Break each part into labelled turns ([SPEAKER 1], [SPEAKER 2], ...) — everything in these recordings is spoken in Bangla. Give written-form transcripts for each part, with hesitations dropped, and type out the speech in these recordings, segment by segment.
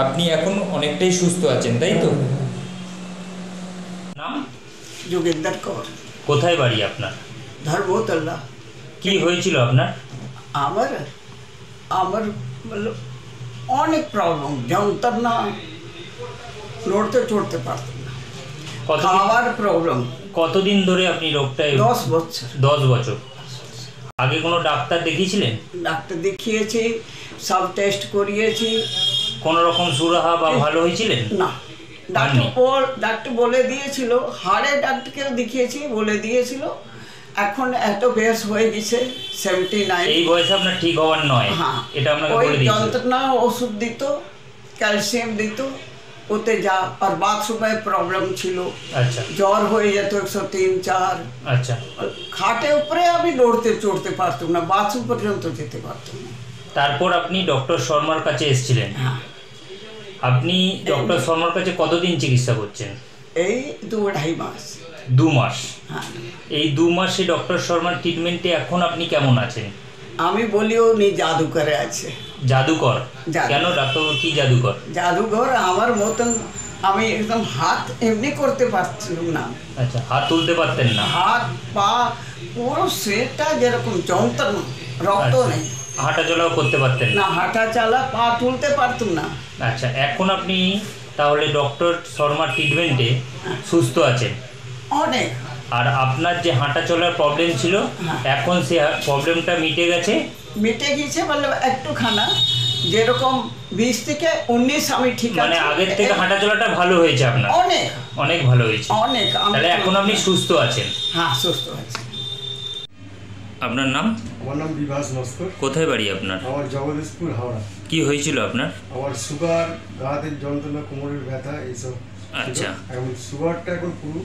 [SPEAKER 1] আপনি এখন অনেকটাই সুস্থ আছেন, তাই তো? নাম?
[SPEAKER 2] যোগেন্দর কর।
[SPEAKER 1] কোথায় বাড়ি আপনার?
[SPEAKER 2] ধর্মতলা।
[SPEAKER 1] কি হয়েছিল আপনার?
[SPEAKER 2] আমার আমার অনেক প্রবলেম, যন্ত্রণা, নড়তে চড়তে পারতাম না, খাওয়ার প্রবলেম।
[SPEAKER 1] কতদিন ধরে আপনি রোগটা?
[SPEAKER 2] 10 বছর।
[SPEAKER 1] 10 বছর। আগে কোনো ডাক্তার দেখিয়েছিলেন?
[SPEAKER 2] ডাক্তার দেখিয়েছি, সব টেস্ট করিয়েছি।
[SPEAKER 1] কোনো রকম সুরাহা বা ভালো হয়েছিলেন?
[SPEAKER 2] না, ডাক্তার বলে দিয়েছিল, হাড়ের ডাক্তারকেও দেখিয়েছি, বলে দিয়েছিল এখন এত বেশ হয়ে গেছে 79।
[SPEAKER 1] এই বয়সে আপনার ঠিক হওয়ার নয়।
[SPEAKER 2] হ্যাঁ,
[SPEAKER 1] এটা আপনাকে বলে দিয়েছিল।
[SPEAKER 2] যন্ত্রণা ওষুধ দিত, ক্যালসিয়াম দিত, ওতে যা। আর বাথরুমে প্রবলেম ছিল।
[SPEAKER 1] আচ্ছা।
[SPEAKER 2] জ্বর হয়ে যেত 103, 4।
[SPEAKER 1] আচ্ছা।
[SPEAKER 2] খাটে উপরে আমি নড়তে চড়তে পারতাম না, বাথরুম পর্যন্ত যেতে পারতাম না।
[SPEAKER 1] তারপর আপনি ডক্টর শর্মার কাছে এসেছিলেন।
[SPEAKER 2] হ্যাঁ।
[SPEAKER 1] আপনি ডক্টর শর্মার কাছে কতদিন চিকিৎসা করছেন?
[SPEAKER 2] এই 2-2.5 মাস।
[SPEAKER 1] 2 মাস।
[SPEAKER 2] হ্যাঁ।
[SPEAKER 1] এই 2 মাসে ডক্টর শর্মার ট্রিটমেন্টে এখন আপনি কেমন আছেন?
[SPEAKER 2] আমি বলি উনি জাদুকরে আছে।
[SPEAKER 1] জাদুকর? কেন ডাক্তারবাবু, কি জাদুকর?
[SPEAKER 2] জাদুঘর আমার মতন আমি একদম হাত এমনি করতে পারছিলাম না।
[SPEAKER 1] আচ্ছা, হাত তুলতে পারতেন না?
[SPEAKER 2] হাত পা পুরো সেটা যেরকম যন্ত্রণা, রক্ত নেই।
[SPEAKER 1] হাঁটা চলাও করতে পারতেন
[SPEAKER 2] না, হাঁটা চালা পা তুলতে পারতাম না।
[SPEAKER 1] আচ্ছা, এখন আপনি তাহলে ডক্টর শর্মার ট্রিটমেন্টে সুস্থ আছেন
[SPEAKER 2] অনেক।
[SPEAKER 1] আর আপনার যে হাঁটা চলার প্রবলেম ছিল, এখন সে প্রবলেমটা মিটে গেছে?
[SPEAKER 2] মিটে গেছে বলে একটুখানা, যেরকম 20 থেকে 19 আমি ঠিক আছে।
[SPEAKER 1] মানে আগের থেকে হাঁটা চলাটা ভালো হয়েছে আপনার?
[SPEAKER 2] অনেক
[SPEAKER 1] অনেক ভালো হয়েছে।
[SPEAKER 2] অনেক।
[SPEAKER 1] তাহলে এখন আপনি সুস্থ আছেন?
[SPEAKER 2] হ্যাঁ, সুস্থ আছি।
[SPEAKER 1] আপনার নাম?
[SPEAKER 3] আমার নাম বিভাস নস্কর।
[SPEAKER 1] কোথায় বাড়ি আপনার?
[SPEAKER 3] আমার জগদীশপুর, হাওড়া।
[SPEAKER 1] কি হয়েছিল আপনার?
[SPEAKER 3] আমার সুগার, গাঁতের যন্ত্রণা, কোমরের ব্যথা, এইসব।
[SPEAKER 1] আচ্ছা।
[SPEAKER 3] এখন সুগারটা এখন পুরো।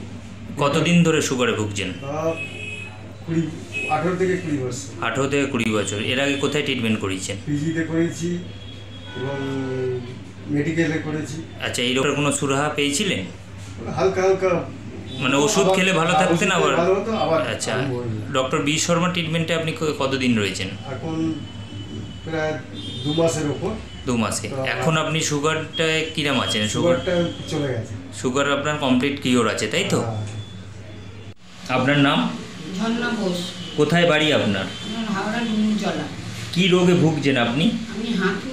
[SPEAKER 1] কতদিন ধরে সুগারে ভুগছেন?
[SPEAKER 3] 18 থেকে 20 বছর।
[SPEAKER 1] 18 থেকে 20 বছর। এর আগে কোথায় ট্রিটমেন্ট করিয়েছেন?
[SPEAKER 3] পিজিতে করেছি এবং মেডিকেলে করেছি।
[SPEAKER 1] আচ্ছা, এই রোগের কোনো সুরাহা পেয়েছিলেন?
[SPEAKER 3] হালকা হালকা,
[SPEAKER 1] মানে ওষুধ খেলে ভালো থাকতেন আবার?
[SPEAKER 3] ভালো হতো আবার।
[SPEAKER 1] আচ্ছা, ডক্টর বি শর্মা ট্রিটমেন্টে আপনি কতদিন রয়েছেন?
[SPEAKER 3] এখন প্রায় 2 মাসের উপর।
[SPEAKER 1] 2 মাসে। এখন আপনি সুগারটা কিরম আছেন?
[SPEAKER 3] সুগারটা চলে গেছে।
[SPEAKER 1] সুগার আপনার কমপ্লিট কিওর আছে, তাই তো? আপনার নাম?
[SPEAKER 4] ঝর্ণা বোস।
[SPEAKER 1] কোথায় বাড়ি আপনার?
[SPEAKER 4] হাওড়া ডুমুরজলা।
[SPEAKER 1] কি রোগে ভুগছেন আপনি?
[SPEAKER 4] আমি হাঁটু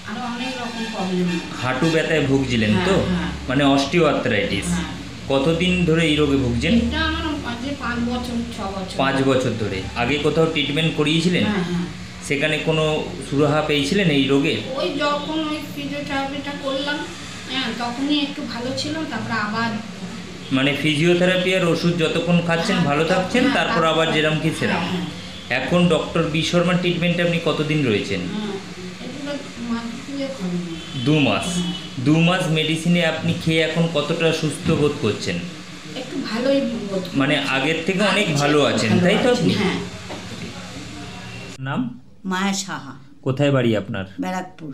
[SPEAKER 4] আরো অনেক রকম প্রবলেম।
[SPEAKER 1] হাঁটু ব্যথায় ভুগছিলেন তো? মানে অস্টিও আর্থ্রাইটিস। কতদিন ধরে এই রোগে ভুগছেন?
[SPEAKER 4] এটা আমার 5 বছর 6 বছর।
[SPEAKER 1] 5 বছর ধরে। আগে কোথাও ট্রিটমেন্ট করিয়েছিলেন?
[SPEAKER 4] হ্যাঁ।
[SPEAKER 1] সেখানে কোনো সুরাহা পেয়েছিলেন এই রোগে?
[SPEAKER 4] ওই যখন ওই ফিজিওথেরাপিটা করলাম, হ্যাঁ, তখনই একটু ভালো ছিল, তারপর আবার।
[SPEAKER 1] মানে ফিজিওথেরাপি আর ওষুধ যতক্ষণ খাচ্ছেন ভালো থাকছেন, তারপর আবার যেরকম কি সেরকম। এখন ডক্টর বি শর্মার ট্রিটমেন্টে আপনি কতদিন রয়েছেন? 2 মাস। 2 মাস মেডিসিনে আপনি খেয়ে এখন কতটা সুস্থ বোধ করছেন?
[SPEAKER 4] একটু ভালোই বোধ।
[SPEAKER 1] মানে আগের থেকে অনেক ভালো আছেন, তাই তো? আপনি?
[SPEAKER 4] হ্যাঁ।
[SPEAKER 1] নাম?
[SPEAKER 5] মায়া সাহা।
[SPEAKER 1] কোথায় বাড়ি আপনার?
[SPEAKER 5] ব্যারাকপুর।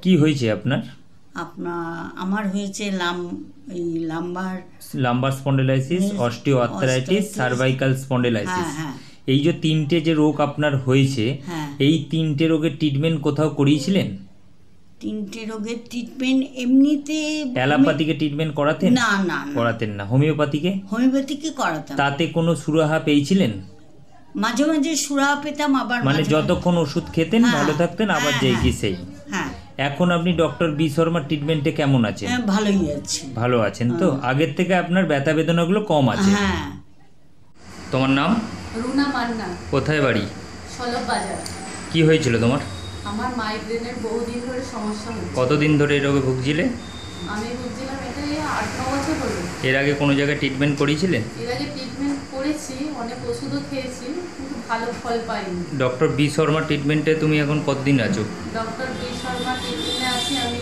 [SPEAKER 1] কি হয়েছে আপনার?
[SPEAKER 5] আমার হয়েছে
[SPEAKER 1] lumber spondylosis, osteo arthritis, cervical spondylosis. এই যে 3টে যে রোগ আপনার হয়েছে, এই 3টে রোগের ট্রিটমেন্ট কোথাও করিয়েছিলেন?
[SPEAKER 5] 3টে রোগের ট্রিটমেন্ট এমনিতে
[SPEAKER 1] অ্যালোপ্যাথিকে ট্রিটমেন্ট করাতেন?
[SPEAKER 5] না না,
[SPEAKER 1] করাতেন না। হোমিওপ্যাথিকে
[SPEAKER 5] করাতাম।
[SPEAKER 1] তাতে কোনো সুরাহা পেয়েছিলেন?
[SPEAKER 5] মাঝে মাঝে সুরাহা পেতাম, আবার
[SPEAKER 1] মানে যতক্ষণ ওষুধ খেতেন ভালো থাকতেন, আবার যেই কি সেই।
[SPEAKER 5] হ্যাঁ।
[SPEAKER 1] এখন আপনি ডক্টর বি শর্মার ট্রিটমেন্টে কেমন আছেন?
[SPEAKER 5] ভালোই আছি।
[SPEAKER 1] ভালো আছেন তো? আগের থেকে আপনার ব্যথা বেদনাগুলো কম আছে?
[SPEAKER 5] হ্যাঁ।
[SPEAKER 1] তোমার নাম?
[SPEAKER 6] রুনা মান্না।
[SPEAKER 1] কোথায় বাড়ি?
[SPEAKER 6] সলভ বাজার।
[SPEAKER 1] কি হয়েছিল তোমার?
[SPEAKER 6] আমার মাইগ্রেনের বহুদিন ধরে সমস্যা হচ্ছে।
[SPEAKER 1] কতদিন ধরে এই রোগে ভুগছিলে?
[SPEAKER 6] আমি ভুগছিলাম এটা 8-9 বছর হলো।
[SPEAKER 1] এর আগে কোনো জায়গায় ট্রিটমেন্ট করিয়েছিলেন?
[SPEAKER 6] এর আগে ট্রিটমেন্ট করেছি, অনেক ওষুধও খেয়েছি, কিন্তু ভালো ফল পাইনি।
[SPEAKER 1] ডক্টর বি শর্মা ট্রিটমেন্টে তুমি এখন কতদিন আছো?
[SPEAKER 6] ডক্টর বি শর্মা ট্রিটমেন্টে আছি আমি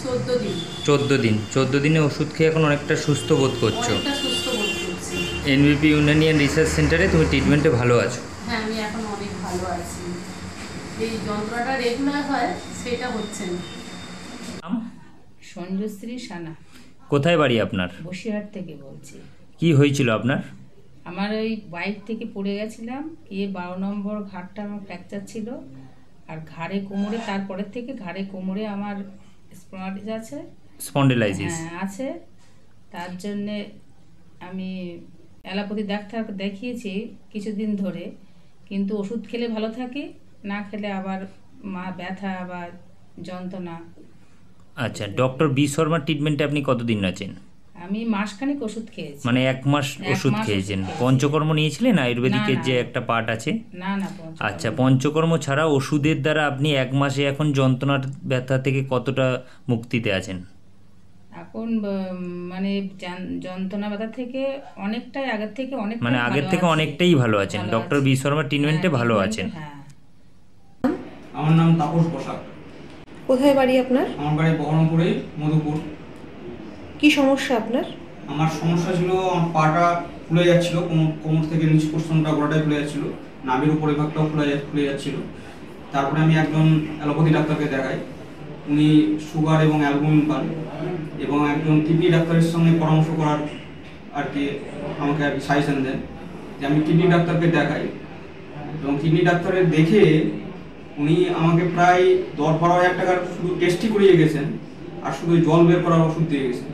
[SPEAKER 6] 14 দিন।
[SPEAKER 1] 14 দিন। 14 দিনে ওষুধ খেয়ে এখন অনেকটা সুস্থ বোধ করছো?
[SPEAKER 6] অনেকটা সুস্থ বোধ করছি।
[SPEAKER 1] এনভিপি ইউনানিয়ান রিসার্চ সেন্টারে তুমি ট্রিটমেন্টে ভালো আছো?
[SPEAKER 6] হ্যাঁ, আমি এখন অনেক ভালো আছি। এই যন্ত্রণাটা রেগুলার হয়, সেটা হচ্ছে না।
[SPEAKER 4] সঞ্জশ্রী সানা।
[SPEAKER 1] কোথায় বাড়ি আপনার?
[SPEAKER 4] বসিরহাট থেকে বলছি।
[SPEAKER 1] কি হয়েছিল আপনার?
[SPEAKER 4] আমার ওই বাইক থেকে পড়ে গেছিলাম, 12 নম্বর ঘাটটা আমার ফ্র্যাকচার ছিল, আর ঘাড়ে কোমরে, তারপরের থেকে ঘাড়ে কোমরে আমার
[SPEAKER 1] স্পন্ডিলাইসিস
[SPEAKER 7] হ্যাঁ আছে, তার জন্যে আমি অ্যালোপ্যাথি ডাক্তার দেখিয়েছি কিছুদিন ধরে, কিন্তু ওষুধ খেলে ভালো থাকি, না খেলে আবার ব্যথা আবার যন্ত্রণা।
[SPEAKER 1] আচ্ছা, ডক্টর বি শর্মার ট্রিটমেন্টে আপনি কতদিন আছেন?
[SPEAKER 7] আমি মাসখানেক ওষুধ খেয়েছি।
[SPEAKER 1] মানে 1 মাস ওষুধ খেয়েছেন। পঞ্চকর্ম নিয়েছিলেন আয়ুর্বেদিকের যে একটা পার্ট আছে?
[SPEAKER 7] না না।
[SPEAKER 1] আচ্ছা, পঞ্চকর্ম ছাড়া ওষুধের দ্বারা আপনি 1 মাসে এখন যন্ত্রণার ব্যথা থেকে কতটা মুক্তিতে আছেন?
[SPEAKER 7] এখন মানে যন্ত্রণা ব্যথা থেকে অনেকটাই আগের থেকে অনেক,
[SPEAKER 1] মানে আগের থেকে অনেকটাই ভালো আছেন, ডক্টর বি শর্মার ট্রিটমেন্টে ভালো আছেন।
[SPEAKER 7] হ্যাঁ।
[SPEAKER 8] আমার নাম তাপস বসাক।
[SPEAKER 9] কোথায় বাড়ি আপনার?
[SPEAKER 8] আমার বাড়ি বহরমপুরে, মধুপুর।
[SPEAKER 9] কি সমস্যা আপনার?
[SPEAKER 8] আমার সমস্যা ছিল, আমার পাটা ফুলে যাচ্ছিল, কোমর থেকে নিচ পর্যন্ত গোড়াটাই ফুলে যাচ্ছিল, নাভির উপরে ভাগটাও ফুলে যাচ্ছিল। তারপরে আমি একজন অ্যালোপ্যাথি ডাক্তারকে দেখাই, উনি সুগার এবং অ্যালবুমিন পান, এবং একজন কিডনি ডাক্তারের সঙ্গে পরামর্শ করার আর কি আমাকে আর কি সাজেশন দেন যে আমি কিডনি ডাক্তারকে দেখাই। এবং কিডনি ডাক্তারের দেখে উনি আমাকে প্রায় 10-12 হাজার টাকার শুধু টেস্টই করিয়ে গেছেন, আর শুধু জল বের করার ওষুধ দিয়ে গেছেন।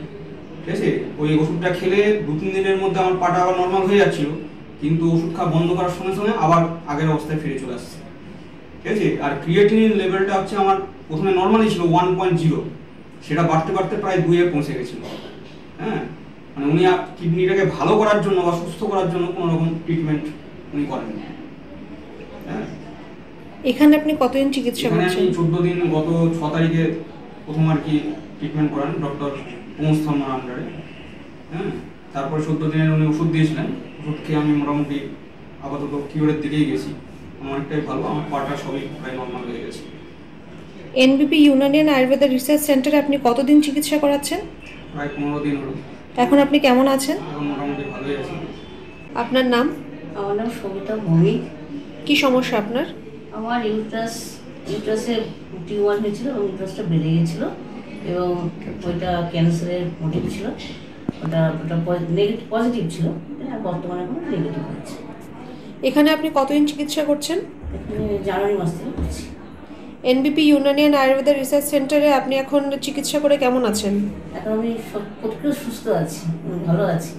[SPEAKER 8] ঠিক আছে, ওই ওষুধটা খেলে 2-3 দিনের মধ্যে আমার পাটা আবার নর্মাল হয়ে যাচ্ছিল, কিন্তু ওষুধ খাওয়া বন্ধ করার সঙ্গে সঙ্গে আবার আগের অবস্থায় ফিরে চলে আসছে। ঠিক আছে, আর ক্রিয়েটিনিন লেভেলটা হচ্ছে আমার প্রথমে নর্মালই ছিল 1.0, সেটা বাড়তে বাড়তে প্রায় 2-এ পৌঁছে গেছিল। হ্যাঁ, মানে উনি কিডনিটাকে ভালো করার জন্য বা সুস্থ করার জন্য কোনো রকম ট্রিটমেন্ট উনি করেন। হ্যাঁ,
[SPEAKER 9] এখানে আপনি কতদিন চিকিৎসা করছেন?
[SPEAKER 8] আমি 14 দিন, গত 6 তারিখে প্রথম আর কি ট্রিটমেন্ট করেন ডক্টর প্রমোদ শর্মার আন্ডারে। হ্যাঁ, তারপরে 14 দিনের উনি ওষুধ দিয়েছিলেন, ওষুধ খেয়ে আমি মোটামুটি আপাতত কিওরের দিকেই গেছি, অনেকটাই ভালো, আমার পাটা সবই প্রায় নর্মাল হয়ে গেছে।
[SPEAKER 9] এনবিপি ইউনানিয়ান আয়ুর্বেদা রিসার্চ সেন্টারে আপনি কতদিন চিকিৎসা করাচ্ছেন?
[SPEAKER 8] প্রায় 15 দিন হলো।
[SPEAKER 9] এখন আপনি কেমন আছেন?
[SPEAKER 8] এখন মোটামুটি ভালোই আছি।
[SPEAKER 9] আপনার নাম?
[SPEAKER 10] আমার নাম সবিতা ভৌমিক।
[SPEAKER 9] কি সমস্যা আপনার?
[SPEAKER 10] আমার ইউট্রাসে টিউমার হয়েছিল এবং ইউট্রাসটা বেড়ে গিয়েছিল, এবং ওইটা ক্যান্সারের মোটিভ ছিল, ওটা পজিটিভ ছিল, বর্তমানে এখন নেগেটিভ হয়েছে।
[SPEAKER 9] এখানে আপনি কতদিন চিকিৎসা করছেন?
[SPEAKER 10] এখানে জানুয়ারি মাস থেকে করছি।
[SPEAKER 9] এনবিপি ইউনানিয়ান আয়ুর্বেদা রিসার্চ সেন্টারে আপনি এখন চিকিৎসা করে কেমন আছেন?
[SPEAKER 10] এখন আমি প্রত্যেক সুস্থ আছি, ভালো আছি,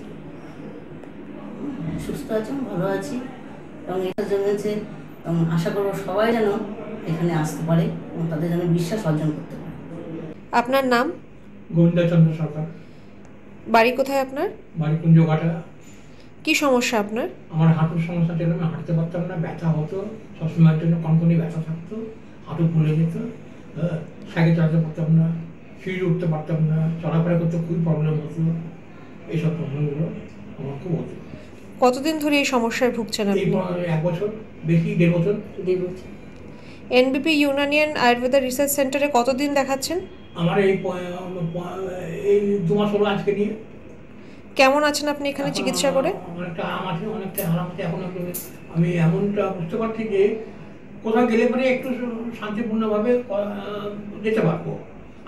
[SPEAKER 10] সুস্থ আছি, ভালো আছি, এবং এটার জন্য যে আশা করবো সবাই যেন এখানে আসতে পারে এবং তাদের যেন বিশ্বাস অর্জন করতে পারে।
[SPEAKER 9] আপনার নাম?
[SPEAKER 11] গোবিন্দচন্দ্র সরকার।
[SPEAKER 9] বাড়ি কোথায় আপনার?
[SPEAKER 11] বাড়ি কুঞ্জঘাটা।
[SPEAKER 9] কি সমস্যা আপনার?
[SPEAKER 11] আমার হাঁটুর সমস্যা ছিল, আমি হাঁটতে পারতাম না, ব্যথা হতো সবসময়ের জন্য, কনকনি ব্যথা থাকতো, হাঁটু ফুলে যেত, সাইকেল চালাতে পারতাম না, সিঁড়ি উঠতে পারতাম না, চলাফেরা করতে খুবই প্রবলেম হতো। এইসব প্রবলেমগুলো আমার খুব হতো।
[SPEAKER 9] কতদিন ধরে এই সমস্যায় ভুগছেন আপনি?
[SPEAKER 11] 1 বছর, বেশি 1.5 বছর।
[SPEAKER 9] এনবিপি ইউনানিয়ান আয়ুর্বেদা রিসার্চ সেন্টারে কতদিন দেখাচ্ছেন?
[SPEAKER 11] আমার এই 2 মাস হলো আজকে নিয়ে।
[SPEAKER 9] কেমন আছেন আপনি এখানে চিকিৎসা করে?
[SPEAKER 11] অনেকটা আরাম আছে, অনেকটা আরাম আছে। এখন আমি এমনটা বুঝতে পারছি যে কোথাও গেলে পরে একটু শান্তিপূর্ণভাবে যেতে পারবো।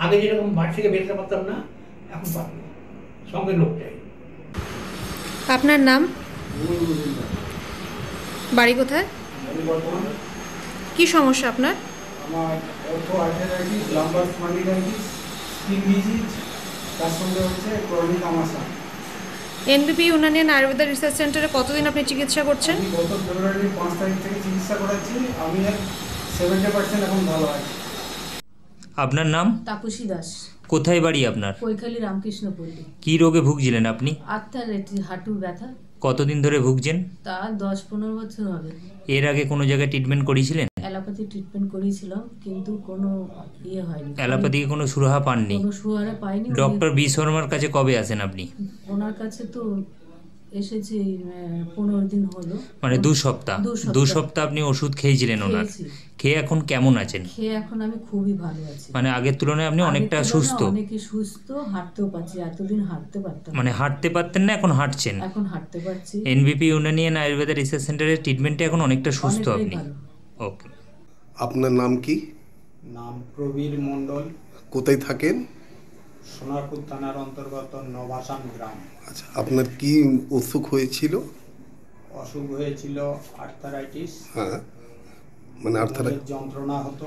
[SPEAKER 11] আগে যেরকম বাড়ি থেকে বেরোতে পারতাম না, এখন পারবো, সঙ্গে লোক চাই।
[SPEAKER 9] আপনার নাম? বাড়ি কোথায়? কি সমস্যা আপনার?
[SPEAKER 3] আমার অর্থোআর্থাইটিস, লাম্বার স্পন্ডিলাইটিস, স্কিন ডিজিজ, তার সঙ্গে হচ্ছে ক্রনিক আমাশা।
[SPEAKER 9] এনবিপি ইউনানিয়ান আয়ুর্বেদা রিসার্চ সেন্টারে কতদিন আপনি চিকিৎসা করছেন?
[SPEAKER 3] আমি গত ফেব্রুয়ারির 5 তারিখ থেকে চিকিৎসা করাচ্ছি, আমি 70% এখন ভালো আছি।
[SPEAKER 1] আপনার নাম?
[SPEAKER 6] তাপসী দাস।
[SPEAKER 1] কোথায় বাড়ি আপনার?
[SPEAKER 6] কৈখালী রামকৃষ্ণপল্লী।
[SPEAKER 1] কি রোগে ভুগছিলেন আপনি?
[SPEAKER 6] আর্থারাইটিস, হাঁটুর ব্যথা।
[SPEAKER 1] কতদিন ধরে ভুগছেন?
[SPEAKER 6] তা 10-15 বছর হবে।
[SPEAKER 1] এর আগে কোনো জায়গায় ট্রিটমেন্ট করেছিলেন?
[SPEAKER 6] অ্যালোপ্যাথি ট্রিটমেন্ট করেছিলাম, কিন্তু কোনো হয়নি।
[SPEAKER 1] অ্যালোপ্যাথিকে কোনো সুরাহা পাননি?
[SPEAKER 6] কোনো সুরাহা পাইনি।
[SPEAKER 1] ডক্টর বি শর্মার কাছে কবে আসেন আপনি?
[SPEAKER 6] ওনার কাছে তো এসেছি 15 দিন হলো,
[SPEAKER 1] মানে 2 সপ্তাহ। 2 সপ্তাহ আপনি ওষুধ খেয়েছিলেন ওনার? খেয়ে এখন কেমন আছেন?
[SPEAKER 6] খেয়ে এখন আমি খুবই ভালো আছি।
[SPEAKER 1] মানে আগের তুলনায় আপনি অনেকটা সুস্থ?
[SPEAKER 6] অনেকই সুস্থ, হাঁটতেও পারছি, এতদিন হাঁটতে পারতাম।
[SPEAKER 1] মানে হাঁটতে পারতেন না, এখন হাঁটছেন?
[SPEAKER 6] এখন হাঁটতে পারছি।
[SPEAKER 1] এনবিপি ইউনানিয়ান আয়ুর্বেদা রিসার্চ সেন্টারের ট্রিটমেন্টে এখন অনেকটা সুস্থ আপনি? ওকে।
[SPEAKER 12] আপনার নাম কি?
[SPEAKER 13] নাম প্রবীর মণ্ডল।
[SPEAKER 12] কোথায় থাকেন?
[SPEAKER 13] সোনারপুর থানার অন্তর্গত নবাসান গ্রাম।
[SPEAKER 12] আচ্ছা, আপনার কি অসুখ হয়েছিল?
[SPEAKER 13] অসুখ হয়েছিল আর্থারাইটিস।
[SPEAKER 12] হ্যাঁ, মানে আর্থারাইটিস
[SPEAKER 13] যন্ত্রণা হতো,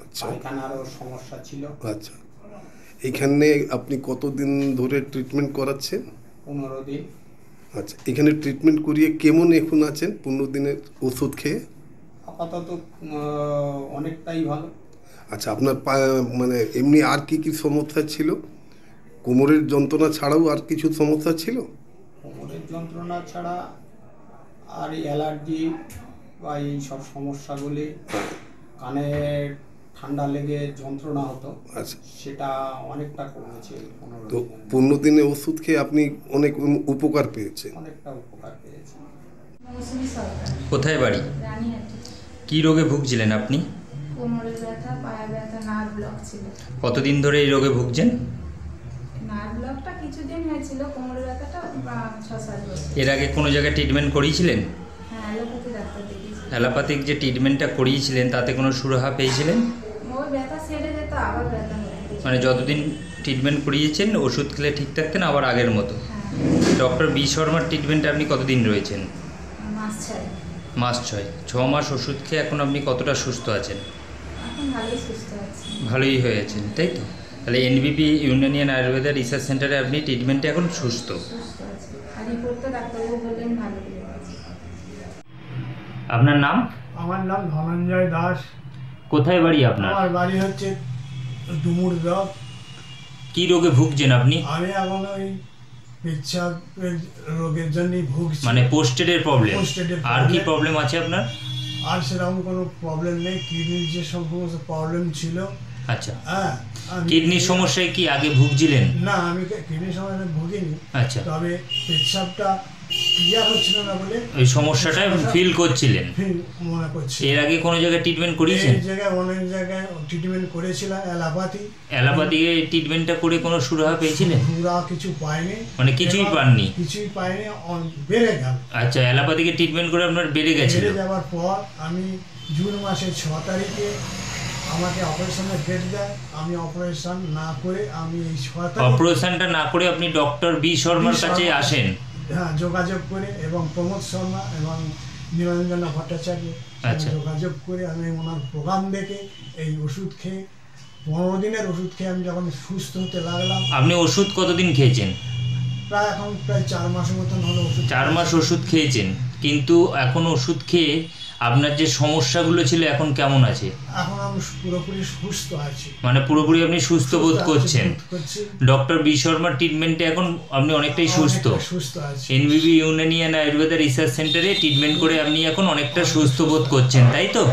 [SPEAKER 12] আচ্ছা,
[SPEAKER 13] পায়খানারও সমস্যা ছিল।
[SPEAKER 12] আচ্ছা, এখানে আপনি কতদিন ধরে ট্রিটমেন্ট করাচ্ছেন?
[SPEAKER 13] 15 দিন।
[SPEAKER 12] আচ্ছা, এখানে ট্রিটমেন্ট করিয়ে কেমন এখন আছেন 15 দিনের ওষুধ খেয়ে?
[SPEAKER 13] আপাতত অনেকটাই ভালো।
[SPEAKER 12] আচ্ছা, আপনার মানে এমনি আর কি কি সমস্যা ছিল? কোমরের যন্ত্রণা ছাড়াও আর কিছু সমস্যা ছিল?
[SPEAKER 13] কোমরের যন্ত্রণা ছাড়া আর অ্যালার্জি বা এই সব সমস্যাগুলি, কানে ঠান্ডা লেগে যন্ত্রণা হতো,
[SPEAKER 12] আচ্ছা,
[SPEAKER 13] সেটা অনেকটা কমেছে।
[SPEAKER 12] তো 15 দিনে ওষুধ খেয়ে আপনি অনেক উপকার পেয়েছেন?
[SPEAKER 13] অনেকটা উপকার পেয়েছি।
[SPEAKER 1] কোথায় বাড়ি? কি রোগে ভুগছিলেন আপনি?
[SPEAKER 4] কোমরের ব্যথা, পায়ে ব্যথা, নার্ভ ব্লক ছিল।
[SPEAKER 1] কতদিন ধরে এই রোগে ভুগছেন?
[SPEAKER 4] নার্ভ ব্লকটা কিছুদিন হয়েছিল, কোমরের ব্যথাটা 6-7 বছর।
[SPEAKER 1] এর আগে কোনো জায়গায় ট্রিটমেন্ট করিয়েছিলেন?
[SPEAKER 4] হ্যাঁ, অ্যালোপ্যাথি ডাক্তার দেখিয়েছি।
[SPEAKER 1] অ্যালোপ্যাথিক যে ট্রিটমেন্টটা করিয়েছিলেন তাতে কোনো সুরাহা পেয়েছিলেন?
[SPEAKER 4] ওই ব্যথা সেরে যেত, আবার ব্যথা হয়ে যেত।
[SPEAKER 1] মানে যতদিন ট্রিটমেন্ট করিয়েছেন ওষুধ খেলে ঠিক থাকতেন, আবার আগের মতো? ডক্টর বি শর্মার ট্রিটমেন্টে আপনি কতদিন রয়েছেন?
[SPEAKER 4] মাস 6।
[SPEAKER 1] মাস 6। 6 মাস ওষুধ খেয়ে এখন আপনি কতটা সুস্থ আছেন?
[SPEAKER 4] এখন ভালোই সুস্থ আছি।
[SPEAKER 1] ভালোই হয়েছেন, তাই তো? তাহলে এনবিপি ইউনানিয়ান আয়ুর্বেদা রিসার্চ সেন্টারে আপনি ট্রিটমেন্টে এখন সুস্থ।
[SPEAKER 4] আর রিপোর্টটা ডাক্তারবাবু বললেন ভালো।
[SPEAKER 1] আপনার নাম?
[SPEAKER 14] আমার নাম ধনঞ্জয় দাস।
[SPEAKER 1] কোথায় বাড়ি আপনার?
[SPEAKER 14] আমার বাড়ি হচ্ছে ডুমুরদহ।
[SPEAKER 1] কি রোগে ভুগছেন আপনি?
[SPEAKER 14] আমি এখন ওই পেচ্ছাপের রোগের জন্যই ভুগছি।
[SPEAKER 1] মানে পোস্টেডের প্রবলেম? আর কি প্রবলেম আছে আপনার?
[SPEAKER 14] আর সেরকম কোনো প্রবলেম নেই। কিডনির যে সমস্ত প্রবলেম ছিল।
[SPEAKER 1] আচ্ছা,
[SPEAKER 14] হ্যাঁ।
[SPEAKER 1] কিডনির সমস্যায় কি আগে ভুগছিলেন?
[SPEAKER 14] না, আমি কিডনির সমস্যায় ভুগিনি।
[SPEAKER 1] আচ্ছা,
[SPEAKER 14] তবে পেচ্ছাপটা ক্লিয়ার হচ্ছিল না বলে
[SPEAKER 1] ওই সমস্যাটা ফিল করছিলেন?
[SPEAKER 14] মনে করছি।
[SPEAKER 1] এর আগে কোনো জায়গায় ট্রিটমেন্ট করিয়েছেন?
[SPEAKER 14] এই জায়গায় অনেক জায়গায় ট্রিটমেন্ট করেছিলাম,
[SPEAKER 1] অ্যালোপ্যাথি ট্রিটমেন্টটা করে কোনো সুরাহা পেয়েছিলেন?
[SPEAKER 14] সুরাহা কিছু পাইনি।
[SPEAKER 1] মানে কিছুই পাননি?
[SPEAKER 14] কিছুই পাইনি, বেড়ে গেল।
[SPEAKER 1] আচ্ছা, অ্যালোপ্যাথিকে ট্রিটমেন্ট করে আপনার বেড়ে গেছে?
[SPEAKER 14] বেড়ে যাওয়ার পর আমি জুন মাসের 6 তারিখে আমাকে অপারেশনের ডেট দেয়। আমি অপারেশন না করে আমি এই 6 তারিখ
[SPEAKER 1] অপারেশনটা না করে আপনি ডক্টর বি শর্মার কাছে আসেন?
[SPEAKER 14] হ্যাঁ, যোগাযোগ করে এবং প্রমোদ শর্মা এবং নিরঞ্জনা ভট্টাচার্য যোগাযোগ করে আমি ওনার প্রোগ্রাম দেখে এই ওষুধ খেয়ে 15 দিনের ওষুধ খেয়ে আমি যখন সুস্থ হতে লাগলাম।
[SPEAKER 1] আপনি ওষুধ কতদিন খেয়েছেন?
[SPEAKER 14] প্রায় 4 মাসের মতন হলো ওষুধ।
[SPEAKER 1] 4 মাস ওষুধ খেয়েছেন, কিন্তু এখন ওষুধ খেয়ে আপনার যে সমস্যাগুলো ছিল এখন কেমন আছে?
[SPEAKER 14] এখন আমি পুরোপুরি সুস্থ আছি।
[SPEAKER 1] মানে পুরোপুরি আপনি সুস্থ বোধ করছেন? ডক্টর বি শর্মার ট্রিটমেন্টে এখন আপনি অনেকটাই সুস্থ? এনবিপি ইউনানিয়ান আয়ুর্বেদা রিসার্চ সেন্টারে ট্রিটমেন্ট করে আপনি এখন অনেকটা সুস্থ বোধ করছেন, তাই তো?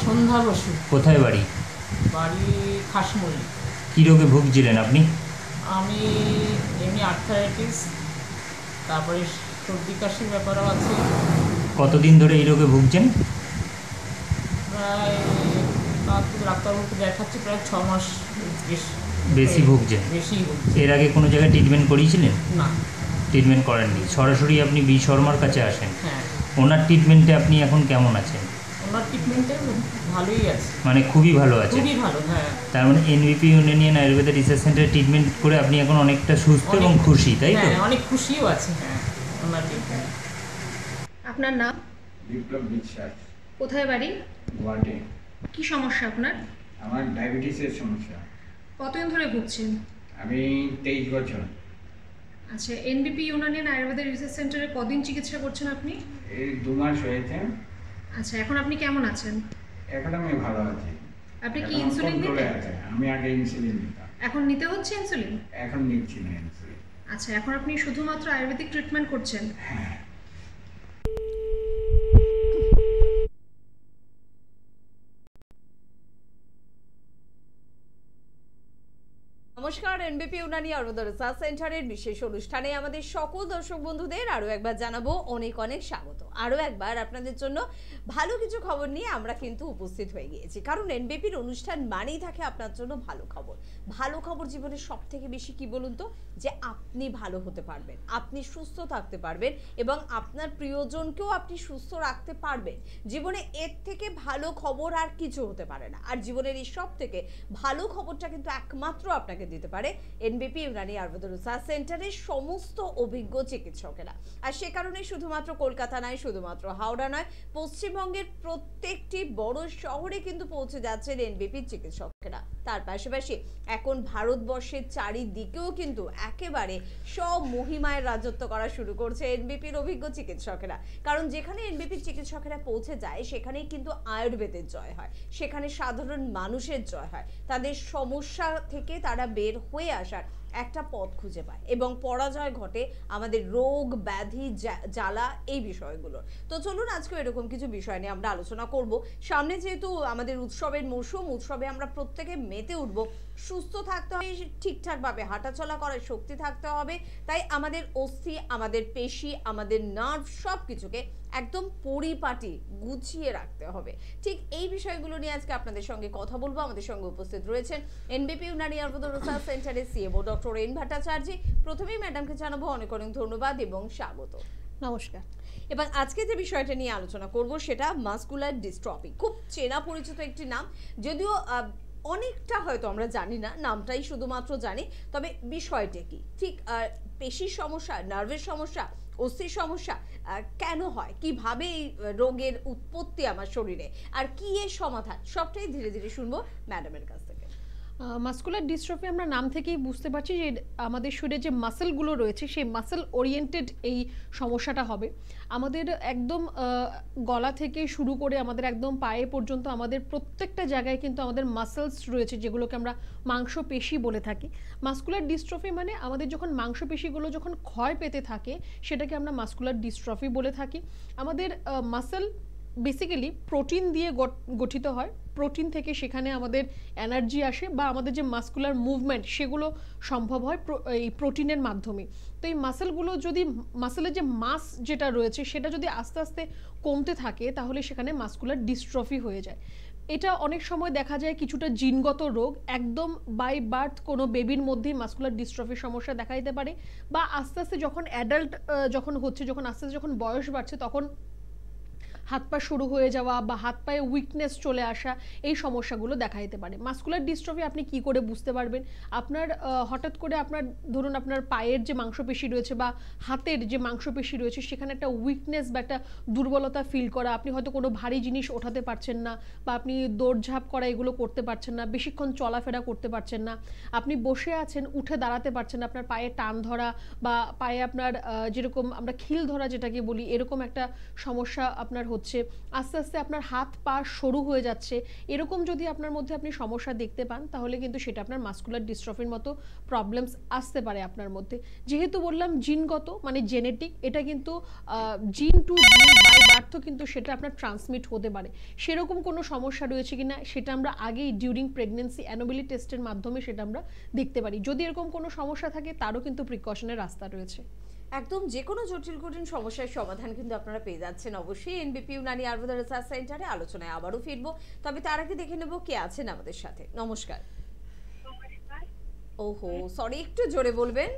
[SPEAKER 15] সন্ধ্যা বসু।
[SPEAKER 1] কোথায় বাড়ি?
[SPEAKER 15] বাড়ি খাসমুড়ি।
[SPEAKER 1] কি রোগে ভুগছিলেন আপনি?
[SPEAKER 15] আমি এমনি আর্থারাইটিস, তারপরে সর্দি কাশির ব্যাপারও আছে।
[SPEAKER 1] কতদিন ধরে এই রোগে ভুগছেন?
[SPEAKER 15] প্রায় ডাক্তারবাবুকে দেখাচ্ছি প্রায় 6 মাস
[SPEAKER 1] বেশি ভুগছেন?
[SPEAKER 15] বেশি।
[SPEAKER 1] এর আগে কোনো জায়গায় ট্রিটমেন্ট করিয়েছিলেন?
[SPEAKER 15] না,
[SPEAKER 1] ট্রিটমেন্ট করেননি। সরাসরি আপনি বি শর্মার কাছে আসেন?
[SPEAKER 15] হ্যাঁ।
[SPEAKER 1] ওনার ট্রিটমেন্টে আপনি এখন কেমন আছেন?
[SPEAKER 15] ওনার ট্রিটমেন্টে ভালোই আছে।
[SPEAKER 1] মানে খুবই ভালো আছে?
[SPEAKER 15] খুবই ভালো, হ্যাঁ।
[SPEAKER 1] তার মানে এনবিপি ইউনানিয়ান আয়ুর্বেদা রিসার্চ সেন্টারে ট্রিটমেন্ট করে আপনি এখন অনেকটা সুস্থ এবং খুশি, তাই তো?
[SPEAKER 15] হ্যাঁ, অনেক খুশিও আছে। হ্যাঁ, ওনার ট্রিটমেন্ট।
[SPEAKER 16] আপনার নাম?
[SPEAKER 17] বিপ্লব বিশ্বাস।
[SPEAKER 16] কোথায় বাড়ি?
[SPEAKER 17] গুয়াহাটি।
[SPEAKER 16] কি সমস্যা আপনার?
[SPEAKER 17] আমার ডায়াবেটিসের সমস্যা।
[SPEAKER 16] কতদিন ধরে ভুগছেন?
[SPEAKER 17] আমি 23 বছর।
[SPEAKER 16] আচ্ছা, এনবিপি ইউনানিয়ান আয়ুর্বেদা রিসার্চ সেন্টারে কদিন চিকিৎসা করছেন আপনি?
[SPEAKER 17] এই 2 মাস হয়েছে।
[SPEAKER 16] আচ্ছা, এখন আপনি কেমন আছেন?
[SPEAKER 17] এখন আমি ভালো আছি।
[SPEAKER 16] আপনি কি ইনসুলিন নিতেন?
[SPEAKER 17] আমি আগে ইনসুলিন নিতাম।
[SPEAKER 16] এখন নিতে হচ্ছে ইনসুলিন?
[SPEAKER 17] এখন নিচ্ছি না ইনসুলিন।
[SPEAKER 16] আচ্ছা, এখন আপনি শুধুমাত্র আয়ুর্বেদিক ট্রিটমেন্ট করছেন?
[SPEAKER 17] হ্যাঁ।
[SPEAKER 18] নমস্কার, এনবিপি ইউনানি আয়ুর্বেদা রিসার্চ সেন্টারের বিশেষ অনুষ্ঠানে আমাদের সকল দর্শক বন্ধুদের আরও একবার জানাবো অনেক অনেক স্বাগত। আরও একবার আপনাদের জন্য ভালো কিছু খবর নিয়ে আমরা কিন্তু উপস্থিত হয়ে গিয়েছি, কারণ এনবিপির অনুষ্ঠান মানেই থাকে আপনার জন্য ভালো খবর। ভালো খবর জীবনের সব থেকে বেশি কি বলুন তো, যে আপনি ভালো হতে পারবেন, আপনি সুস্থ থাকতে পারবেন এবং আপনার প্রিয়জনকেও আপনি সুস্থ রাখতে পারবেন। জীবনে এর থেকে ভালো খবর আর কিছু হতে পারে না। আর জীবনের এই সব থেকে ভালো খবরটা কিন্তু একমাত্র আপনাকে আপনাকে দিতে পারে এনবিপি ইউনানি আয়ুর্বেদ রিসার্চ সেন্টারের সমস্ত অভিজ্ঞ চিকিৎসকেরা। আর সে কারণে শুধুমাত্র কলকাতা নয়, শুধুমাত্র হাওড়া নয়, পশ্চিমবঙ্গের প্রত্যেকটি বড় শহরে কিন্তু পৌঁছে যাচ্ছেন এনবিপির চিকিৎসকেরা। তার পাশাপাশি এখন ভারতবর্ষের চারিদিকেও কিন্তু একেবারে সব মহিমায় রাজত্ব করা শুরু করছে এনবিপির অভিজ্ঞ চিকিৎসকেরা। কারণ যেখানে এনবিপির চিকিৎসকেরা পৌঁছে যায় সেখানেই কিন্তু আয়ুর্বেদের জয় হয়, সেখানে সাধারণ মানুষের জয় হয়, তাদের সমস্যা থেকে তারা বের হয়ে আসার একটা পথ খুঁজে পায় এবং পরাজয় ঘটে আমাদের রোগ ব্যাধি জ্বালা এই বিষয়গুলো। তো চলুন আজকে এরকম কিছু বিষয় নিয়ে আমরা আলোচনা করব। সামনে যেহেতু আমাদের উৎসবের মরশুম, উৎসবে আমরা প্রত্যেকে মেতে উঠব, সুস্থ থাকতে হবে, ঠিকঠাকভাবে হাঁটাচলা করার শক্তি থাকতে হবে, তাই আমাদের অস্থি, আমাদের পেশি, আমাদের নার্ভ সব কিছুকে একদম পরিপাটি গুছিয়ে রাখতে হবে। ঠিক এই বিষয়গুলো নিয়ে আজকে আপনাদের সঙ্গে কথা বলবো। আমাদের সঙ্গে উপস্থিত রয়েছেন এনবিপি ইউনানি আয়ুর্বেদ রিসার্চ সেন্টারের সিএমও ডক্টর এন ভট্টাচার্য। প্রথমেই ম্যাডামকে জানাবো অনেক অনেক ধন্যবাদ এবং স্বাগত।
[SPEAKER 16] নমস্কার।
[SPEAKER 18] এবং আজকে যে বিষয়টা নিয়ে আলোচনা করব সেটা মাসকুলার ডিস্ট্রফি। খুব চেনা পরিচিত একটি নাম, যদিও অনেকটা হয়তো আমরা জানি না, নামটাই শুধুমাত্র জানি। তবে বিষয়টা কি, ঠিক পেশির সমস্যা, নার্ভের সমস্যা, অস্থির সমস্যা কেন হয়, কিভাবে এই রোগের উৎপত্তি আমার শরীরে, আর কি এর সমাধান, সবটাই ধীরে ধীরে শুনবো ম্যাডামের কাছ থেকে।
[SPEAKER 16] মাসকুলার ডিস্ট্রফি আমরা নাম থেকেই বুঝতে পারছি যে আমাদের শরীরে যে মাসেলগুলো রয়েছে সেই মাসেল ওরিয়েন্টেড এই সমস্যাটা হবে। আমাদের একদম গলা থেকে শুরু করে আমাদের একদম পায়ে পর্যন্ত আমাদের প্রত্যেকটা জায়গায় কিন্তু আমাদের মাসেলস রয়েছে, যেগুলোকে আমরা মাংসপেশি বলে থাকি। মাসকুলার ডিস্ট্রফি মানে আমাদের যখন মাংসপেশিগুলো যখন ক্ষয় পেতে থাকে সেটাকে আমরা মাসকুলার ডিস্ট্রফি বলে থাকি। আমাদের মাসেল বেসিক্যালি প্রোটিন দিয়ে গঠিত হয়, প্রোটিন থেকে সেখানে আমাদের এনার্জি আসে বা আমাদের যে মাসকুলার মুভমেন্ট সেগুলো সম্ভব হয় এই প্রোটিনের মাধ্যমে। তো এই মাসেলগুলো যদি, মাসেলের যে মাস যেটা রয়েছে সেটা যদি আস্তে আস্তে কমতে থাকে তাহলে সেখানে মাসকুলার ডিস্ট্রফি হয়ে যায়। এটা অনেক সময় দেখা যায় কিছুটা জিনগত রোগ, একদম বাই বার্থ কোনো বেবির মধ্যেই মাসকুলার ডিস্ট্রফির সমস্যা দেখা দিতে পারে, বা আস্তে আস্তে যখন অ্যাডাল্ট যখন হচ্ছে, যখন আস্তে আস্তে যখন বয়স বাড়ছে তখন হাত পা শুরু হয়ে যাওয়া বা হাত পায়ে উইকনেস চলে আসা, এই সমস্যাগুলো দেখা দিতে পারে। মাসকুলার ডিস্ট্রফি আপনি কি করে বুঝতে পারবেন? আপনার হঠাৎ করে আপনার ধরুন আপনার পায়ের যে মাংসপেশি রয়েছে বা হাতের যে মাংসপেশি রয়েছে সেখানে একটা উইকনেস বা একটা দুর্বলতা ফিল করা, আপনি হয়তো কোনো ভারী জিনিস ওঠাতে পারছেন না, বা আপনি দৌড়ঝাঁপ করা এগুলো করতে পারছেন না, বেশিক্ষণ চলাফেরা করতে পারছেন না, আপনি বসে আছেন উঠে দাঁড়াতে পারছেন না, আপনার পায়ে টান ধরা বা পায়ে আপনার যেরকম আমরা খিল ধরা যেটাকে বলি এরকম একটা সমস্যা আপনার হচ্ছে, আস্তে আস্তে আপনার হাত পা সরু হয়ে যাচ্ছে, এরকম যদি আপনার মধ্যে আপনি সমস্যা দেখতে পান তাহলে কিন্তু সেটা আপনার মাসকুলার ডিস্ট্রফির মতো প্রবলেমস আসতে পারে আপনার মধ্যে। যেহেতু বললাম জিনগত মানে জেনেটিক, এটা কিন্তু জিন টু জিন বাই বার্থ কিন্তু সেটা আপনার ট্রান্সমিট হতে পারে। সেরকম কোনো সমস্যা রয়েছে কিনা সেটা আমরা আগেই ডিউরিং প্রেগনেন্সি অ্যানোমালি টেস্টের মাধ্যমে সেটা আমরা দেখতে পারি। যদি এরকম কোনো সমস্যা থাকে তারও কিন্তু প্রিকশনের রাস্তা রয়েছে।
[SPEAKER 18] একদম যে কোনো জটিল কঠিন সমস্যার সমাধান কিন্তু আপনারা পেয়ে যাচ্ছেন অবশ্যই এনবিপি ইউনানি আয়ুর্বেদ রিসার্চ সেন্টারে। আলোচনায় আবারও ফিরবো, তবে তার আগে দেখে নেব কে আছেন আমাদের সাথে। নমস্কার। ওহো সরি, একটু জোরে বলবেন।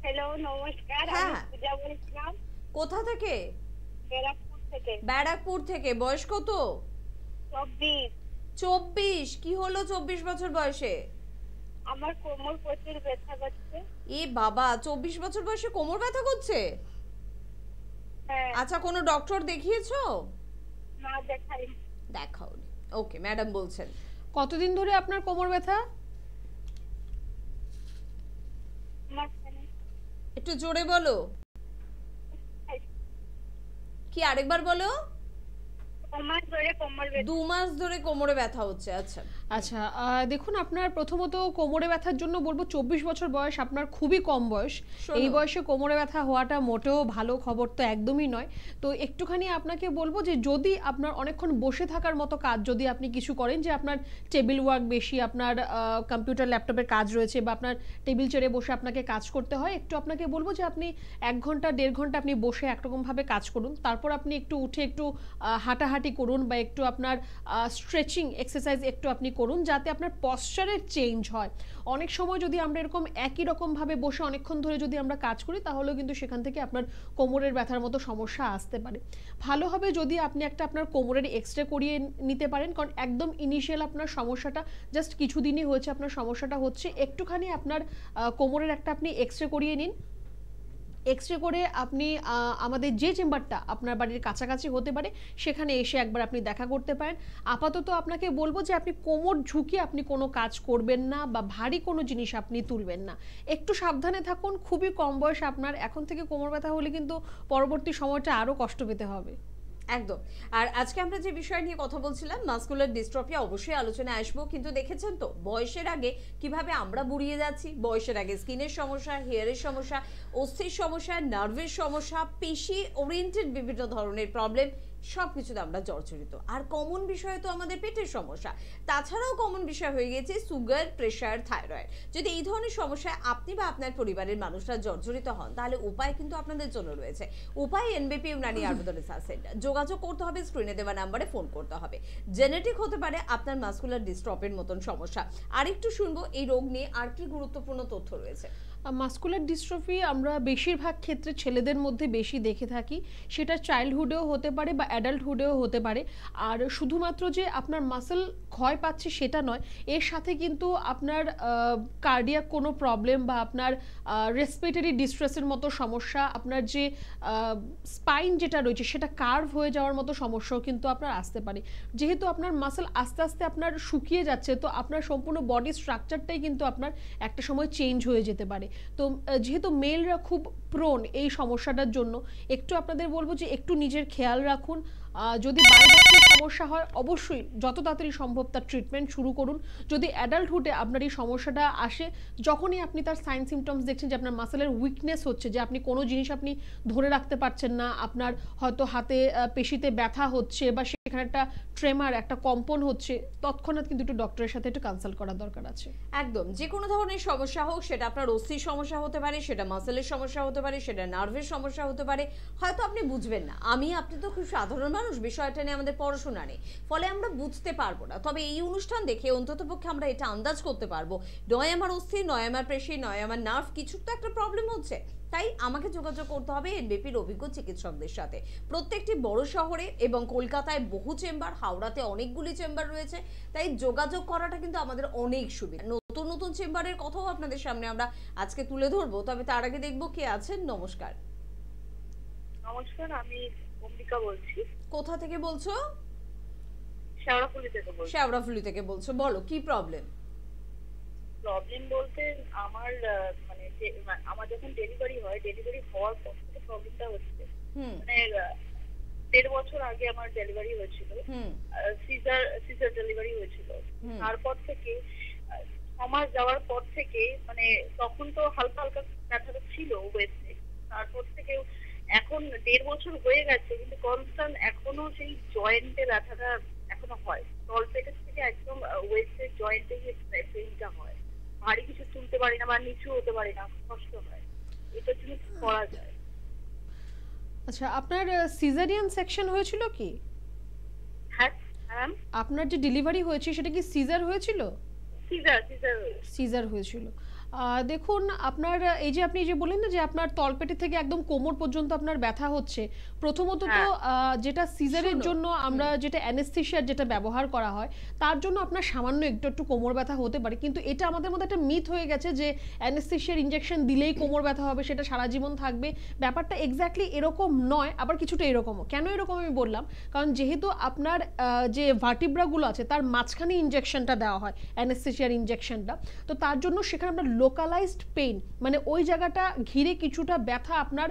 [SPEAKER 19] হ্যালো নমস্কার, আমি পূজা বলছিলাম।
[SPEAKER 18] কোথা থেকে?
[SPEAKER 19] ব্যারাকপুর থেকে।
[SPEAKER 18] ব্যারাকপুর থেকে। বয়স কত?
[SPEAKER 19] 24।
[SPEAKER 18] 24? কি হলো 24 বছর বয়সে?
[SPEAKER 19] আমার কোমর প্রচুর ব্যথা করছে।
[SPEAKER 18] এ বাবা, 24 বছর বয়সে কোমর ব্যথা করছে?
[SPEAKER 19] হ্যাঁ।
[SPEAKER 18] আচ্ছা, কোনো ডক্টর দেখিয়েছো?
[SPEAKER 19] না, দেখাইনি।
[SPEAKER 18] দেখাওনি, ওকে। ম্যাডাম বলছেন
[SPEAKER 16] কতদিন ধরে আপনার কোমর ব্যথা?
[SPEAKER 18] একটু জোরে বলো। কি আরেকবার বলো। 2 মাস ধরে কোমরে ব্যথা হচ্ছে। আচ্ছা
[SPEAKER 16] আচ্ছা, দেখুন আপনার প্রথমত কোমরে ব্যথার জন্য বলবো 24 বছর বয়স আপনার খুবই কম বয়স। এই বয়সে কোমরে ব্যথা হওয়াটা মোটেও ভালো খবর তো একদমই নয়। তো একটুখানি আপনাকে বলবো যে যদি আপনার অনেকক্ষণ বসে থাকার মতো কাজ যদি আপনি কিছু করেন, যে আপনার টেবিল ওয়ার্ক বেশি, আপনার কম্পিউটার ল্যাপটপের কাজ রয়েছে বা আপনার টেবিল চেয়ারে বসে আপনাকে কাজ করতে হয়, একটু আপনাকে বলবো যে আপনি 1 ঘন্টা 1.5 ঘন্টা আপনি বসে একরকমভাবে কাজ করুন, তারপর আপনি একটু উঠে একটু হাঁটাহাঁটি করুন করুন বা একটু আপনার স্ট্রেচিং এক্সারসাইজ একটু আপনি করুন, যাতে আপনার পশ্চারের চেঞ্জ হয়। অনেক সময় যদি আমরা এরকম একই রকমভাবে বসে অনেকক্ষণ ধরে যদি আমরা কাজ করি, তাহলেও কিন্তু সেখান থেকে আপনার কোমরের ব্যথার মতো সমস্যা আসতে পারে। ভালো হবে যদি আপনি একটা আপনার কোমরের এক্সরে করিয়ে নিতে পারেন, কারণ একদম ইনিশিয়াল আপনার সমস্যাটা জাস্ট কিছুদিনই হয়েছে, আপনার সমস্যাটা হচ্ছে একটুখানি আপনার কোমরের একটা আপনি এক্সরে করিয়ে নিন। এক্সরে করে আপনি আমাদের যে চেম্বারটা আপনার বাড়ির কাছাকাছি হতে পারে সেখানে এসে একবার আপনি দেখা করতে পারেন। আপাতত আপনাকে বলবো যে আপনি কোমর ঝুঁকিয়ে আপনি কোনো কাজ করবেন না বা ভারী কোনো জিনিস আপনি তুলবেন না, একটু সাবধানে থাকুন। খুবই কম বয়স আপনার, এখন থেকে কোমর ব্যথা হলে কিন্তু পরবর্তী সময়টা আরও কষ্ট পেতে হবে।
[SPEAKER 18] একদম। আর আজকে আমরা যে বিষয় নিয়ে কথা বলছিলাম মাসকুলার ডিস্ট্রফি, অবশ্যই আলোচনায় আসবো, কিন্তু দেখেছেন তো বয়সের আগে কিভাবে আমরা বুড়িয়ে যাচ্ছি। বয়সের আগে স্কিনের সমস্যা, হেয়ারের সমস্যা, অস্থির সমস্যা, নার্ভের সমস্যা, পেশি ওরিয়েন্টেড বিভিন্ন ধরনের প্রবলেম, সব কিছুতে আমরা জর্জরিত। আর কমন বিষয় তো আমাদের পেটের সমস্যা, তাছাড়াও কমন বিষয় হয়ে গেছে সুগার, প্রেশার, থাইরয়েড। যদি এই ধরনের সমস্যায় আপনি বা আপনার পরিবারের মানুষরা জর্জরিত হন, তাহলে উপায় কিন্তু আপনাদের জন্য রয়েছে। উপায় এনবিপি ইউনানি আয়ুর্বেদ রিসার্চ সেন্টার। যোগাযোগ করতে হবে, স্ক্রিনে দেওয়া নাম্বারে ফোন করতে হবে। জেনেটিক হতে পারে আপনার মাসকুলার ডিস্ট্রফির মতন সমস্যা। আরেকটু শুনবো এই রোগ নিয়ে আর কি গুরুত্বপূর্ণ তথ্য রয়েছে।
[SPEAKER 16] মাসকুলার ডিস্ট্রফি আমরা বেশিরভাগ ক্ষেত্রে ছেলেদের মধ্যে বেশি দেখে থাকি, সেটা চাইল্ডহুডেও হতে পারে বা অ্যাডাল্টহুডেও হতে পারে। আর শুধুমাত্র যে আপনার মাসল ক্ষয় পাচ্ছে সেটা নয়, এর সাথে কিন্তু আপনার কার্ডিয়াক কোনো প্রবলেম বা আপনার রেসপিরেটরি ডিস্ট্রেসের মতো সমস্যা, আপনার যে স্পাইন যেটা রয়েছে সেটা কার্ভ হয়ে যাওয়ার মতো সমস্যাও কিন্তু আপনার আসতে পারে। যেহেতু আপনার মাসল আস্তে আস্তে আপনার শুকিয়ে যাচ্ছে, তো আপনার সম্পূর্ণ বডি স্ট্রাকচারটাই কিন্তু আপনার একটা সময় চেঞ্জ হয়ে যেতে পারে। তো যেহেতু মেলরা খুব প্রোন এই সমস্যাটার জন্য, একটু আপনাদের বলবো যে একটু নিজের খেয়াল রাখুন। যদি বাইরের সমস্যা হয় অবশ্যই যত তাড়াতাড়ি সম্ভব তার ট্রিটমেন্ট শুরু করুন। যদি অ্যাডাল্টহুডে আপনার এই সমস্যাটা আসে, যখনই আপনি তার সাইন সিমটমস দেখছেন যে আপনার মাসেলের উইকনেস হচ্ছে, যে আপনি কোনো জিনিস আপনি ধরে রাখতে পারছেন না, আপনার হয়তো হাতে পেশিতে ব্যথা হচ্ছে বা সেখানে একটা ট্রেমার, একটা কম্পন হচ্ছে, তৎক্ষণাৎ কিন্তু একটু ডক্টরের সাথে একটু কনসাল্ট করার দরকার আছে।
[SPEAKER 18] একদম। যে কোনো ধরনের সমস্যা হোক, সেটা আপনার অস্থির সমস্যা হতে পারে, সেটা মাসেলের সমস্যা হতে পারে, সেটা নার্ভের সমস্যা হতে পারে, হয়তো আপনি বুঝবেন না। আপনি তো খুব সাধারণ মানুষ, বিষয়টা নিয়ে আমাদের পড়াশোনা নেই, ফলে আমরা বুঝতে পারবো না। তবে এই অনুষ্ঠান দেখে অন্ততপক্ষে আমরা এটা আন্দাজ করতে পারবো, নয় আমার অস্থির, নয় আমার পেশি, নয় আমার নার্ভ, কিছুর তো একটা প্রবলেম হচ্ছে। তাই আমাকে যোগাযোগ করতে হবে এনবিপির অভিজ্ঞ চিকিৎসকদের সাথে। প্রত্যেকটি বড় শহরে এবং কলকাতায় বহু চেম্বার, হাওড়াতে অনেকগুলি চেম্বার রয়েছে, তাই যোগাযোগ করাটা কিন্তু আমাদের অনেক সুবিধা। নতুন নতুন চেম্বারের কথাও আপনাদের সামনে আমরা আজকে তুলে ধরবো, তবে তার আগে দেখবো কে আছেন। নমস্কার।
[SPEAKER 19] নমস্কার, আমি অম্বিকা বলছি।
[SPEAKER 18] কোথা থেকে বলছো?
[SPEAKER 19] শেওড়াফুলি থেকে বলছি।
[SPEAKER 18] শেওড়াফুলি থেকে বলছো, বলো কি প্রবলেম?
[SPEAKER 19] প্রবলেম বলতে আমার আমার যখন ডেলিভারি হয়, ডেলিভারি হওয়ার পর থেকে প্রবলেমটা হচ্ছে। মানে 1.5 বছর আগে আমার ডেলিভারি হয়েছিল, সিজার ডেলিভারি হয়েছিল। তারপর থেকে 6 মাস যাওয়ার পর থেকে, মানে তখন তো হালকা হালকা ব্যথাটা ছিল ওয়েস্টে, তারপর থেকে এখন 1.5 বছর হয়ে গেছে, কিন্তু কনস্ট্যান্ট এখনো সেই জয়েন্টে ব্যথাটা এখনো হয়। তলপেটের থেকে একদম ওয়েস্টের জয়েন্টে গিয়ে পেইনটা হয়। ভারী কিছু তুলতে পারি না বা নিচু হতে পারি না, কষ্ট হয়। এটার জন্য কি করা যায়?
[SPEAKER 16] আচ্ছা, আপনার সিজারিয়ান সেকশন হয়েছিল কি?
[SPEAKER 19] হ্যাঁ,
[SPEAKER 16] আপনার যে ডেলিভারি হয়েছে সেটা কি সিজার হয়েছিল? সিজার হয়েছিল। দেখুন, আপনার এই যে আপনি যে বললেন না যে আপনার তলপেটে থেকে একদম কোমর পর্যন্ত আপনার ব্যথা হচ্ছে, প্রথমত তো যেটা সিজারের জন্য আমরা যেটা অ্যানেস্থেশিয়ার যেটা ব্যবহার করা হয়, তার জন্য আপনার সামান্য একটু কোমর ব্যথা হতে পারে। কিন্তু এটা আমাদের মধ্যে একটা মিথ হয়ে গেছে যে অ্যানেস্থেশিয়ার ইনজেকশন দিলেই কোমর ব্যথা হবে, সেটা সারা জীবন থাকবে। ব্যাপারটা এক্স্যাক্টলি এরকম নয়, আবার কিছুটা এরকমও। কেন এরকম আমি বললাম, কারণ যেহেতু আপনার যে ভার্টিব্রাগুলো আছে তার মাঝখানে ইনজেকশনটা দেওয়া হয়, অ্যানেস্থেশিয়ার ইনজেকশনটা, তো তার জন্য সেখানে আমরা লোকালাইজড পেইন, মানে ওই জায়গাটা ঘিরে কিছুটা ব্যথা আপনার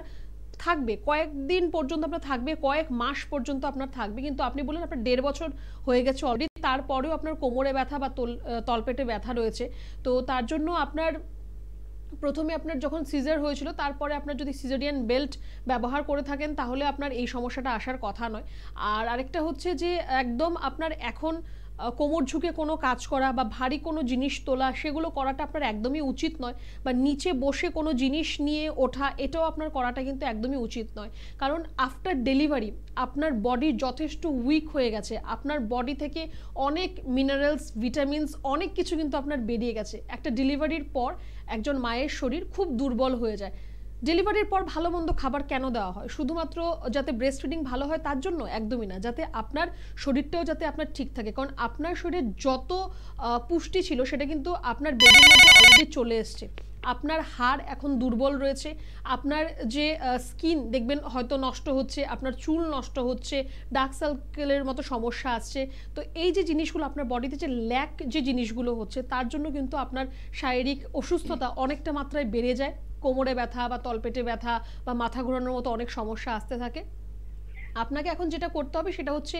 [SPEAKER 16] থাকবে, কয়েকদিন পর্যন্ত আপনার থাকবে, কয়েক মাস পর্যন্ত আপনার থাকবে। কিন্তু আপনি বললেন আপনার 1.5 বছর হয়ে গেছে অলরেডি, তারপরেও আপনার কোমরে ব্যথা বা তলপেটে ব্যথা রয়েছে। তো তার জন্য আপনার প্রথমে আপনার যখন সিজার হয়েছিল, তারপরে আপনার যদি সিজারিয়ান বেল্ট ব্যবহার করে থাকেন তাহলে আপনার এই সমস্যাটা আসার কথা নয়। আর আরেকটা হচ্ছে যে একদম আপনার এখন কোমর ঝুঁকে কোনো কাজ করা বা ভারী কোনো জিনিস তোলা সেগুলো করাটা আপনার একদমই উচিত নয়, বা নিচে বসে কোনো জিনিস নিয়ে ওঠা এটাও আপনার করাটা কিন্তু একদমই উচিত নয়। কারণ আফটার ডেলিভারি আপনার বডি যথেষ্ট উইক হয়ে গেছে, আপনার বডি থেকে অনেক মিনারেলস, ভিটামিনস, অনেক কিছু কিন্তু আপনার বেরিয়ে গেছে। একটা ডেলিভারির পর একজন মায়ের শরীর খুব দুর্বল হয়ে যায়। ডেলিভারির পর ভালো মন্দ খাবার কেন দেওয়া হয়? শুধুমাত্র যাতে ব্রেস্ট ফিডিং ভালো হয় তার জন্য? একদমই না, যাতে আপনার শরীরটাও যাতে আপনার ঠিক থাকে। কারণ আপনার শরীরে যত পুষ্টি ছিল সেটা কিন্তু আপনার বেডির মধ্যে অলরেডি চলে এসছে। আপনার হাড় এখন দুর্বল রয়েছে, আপনার যে স্কিন দেখবেন হয়তো নষ্ট হচ্ছে, আপনার চুল নষ্ট হচ্ছে, ডার্ক সার্কেলের মতো সমস্যা আসছে। তো এই যে জিনিসগুলো আপনার বডিতে যে ল্যাক যে জিনিসগুলো হচ্ছে তার জন্য কিন্তু আপনার শারীরিক অসুস্থতা অনেকটা মাত্রায় বেড়ে যায়। কোমরে ব্যথা বা তলপেটে ব্যথা বা মাথা ঘোরানোর মতো অনেক সমস্যা আসতে থাকে। আপনাকে এখন যেটা করতে হবে সেটা হচ্ছে,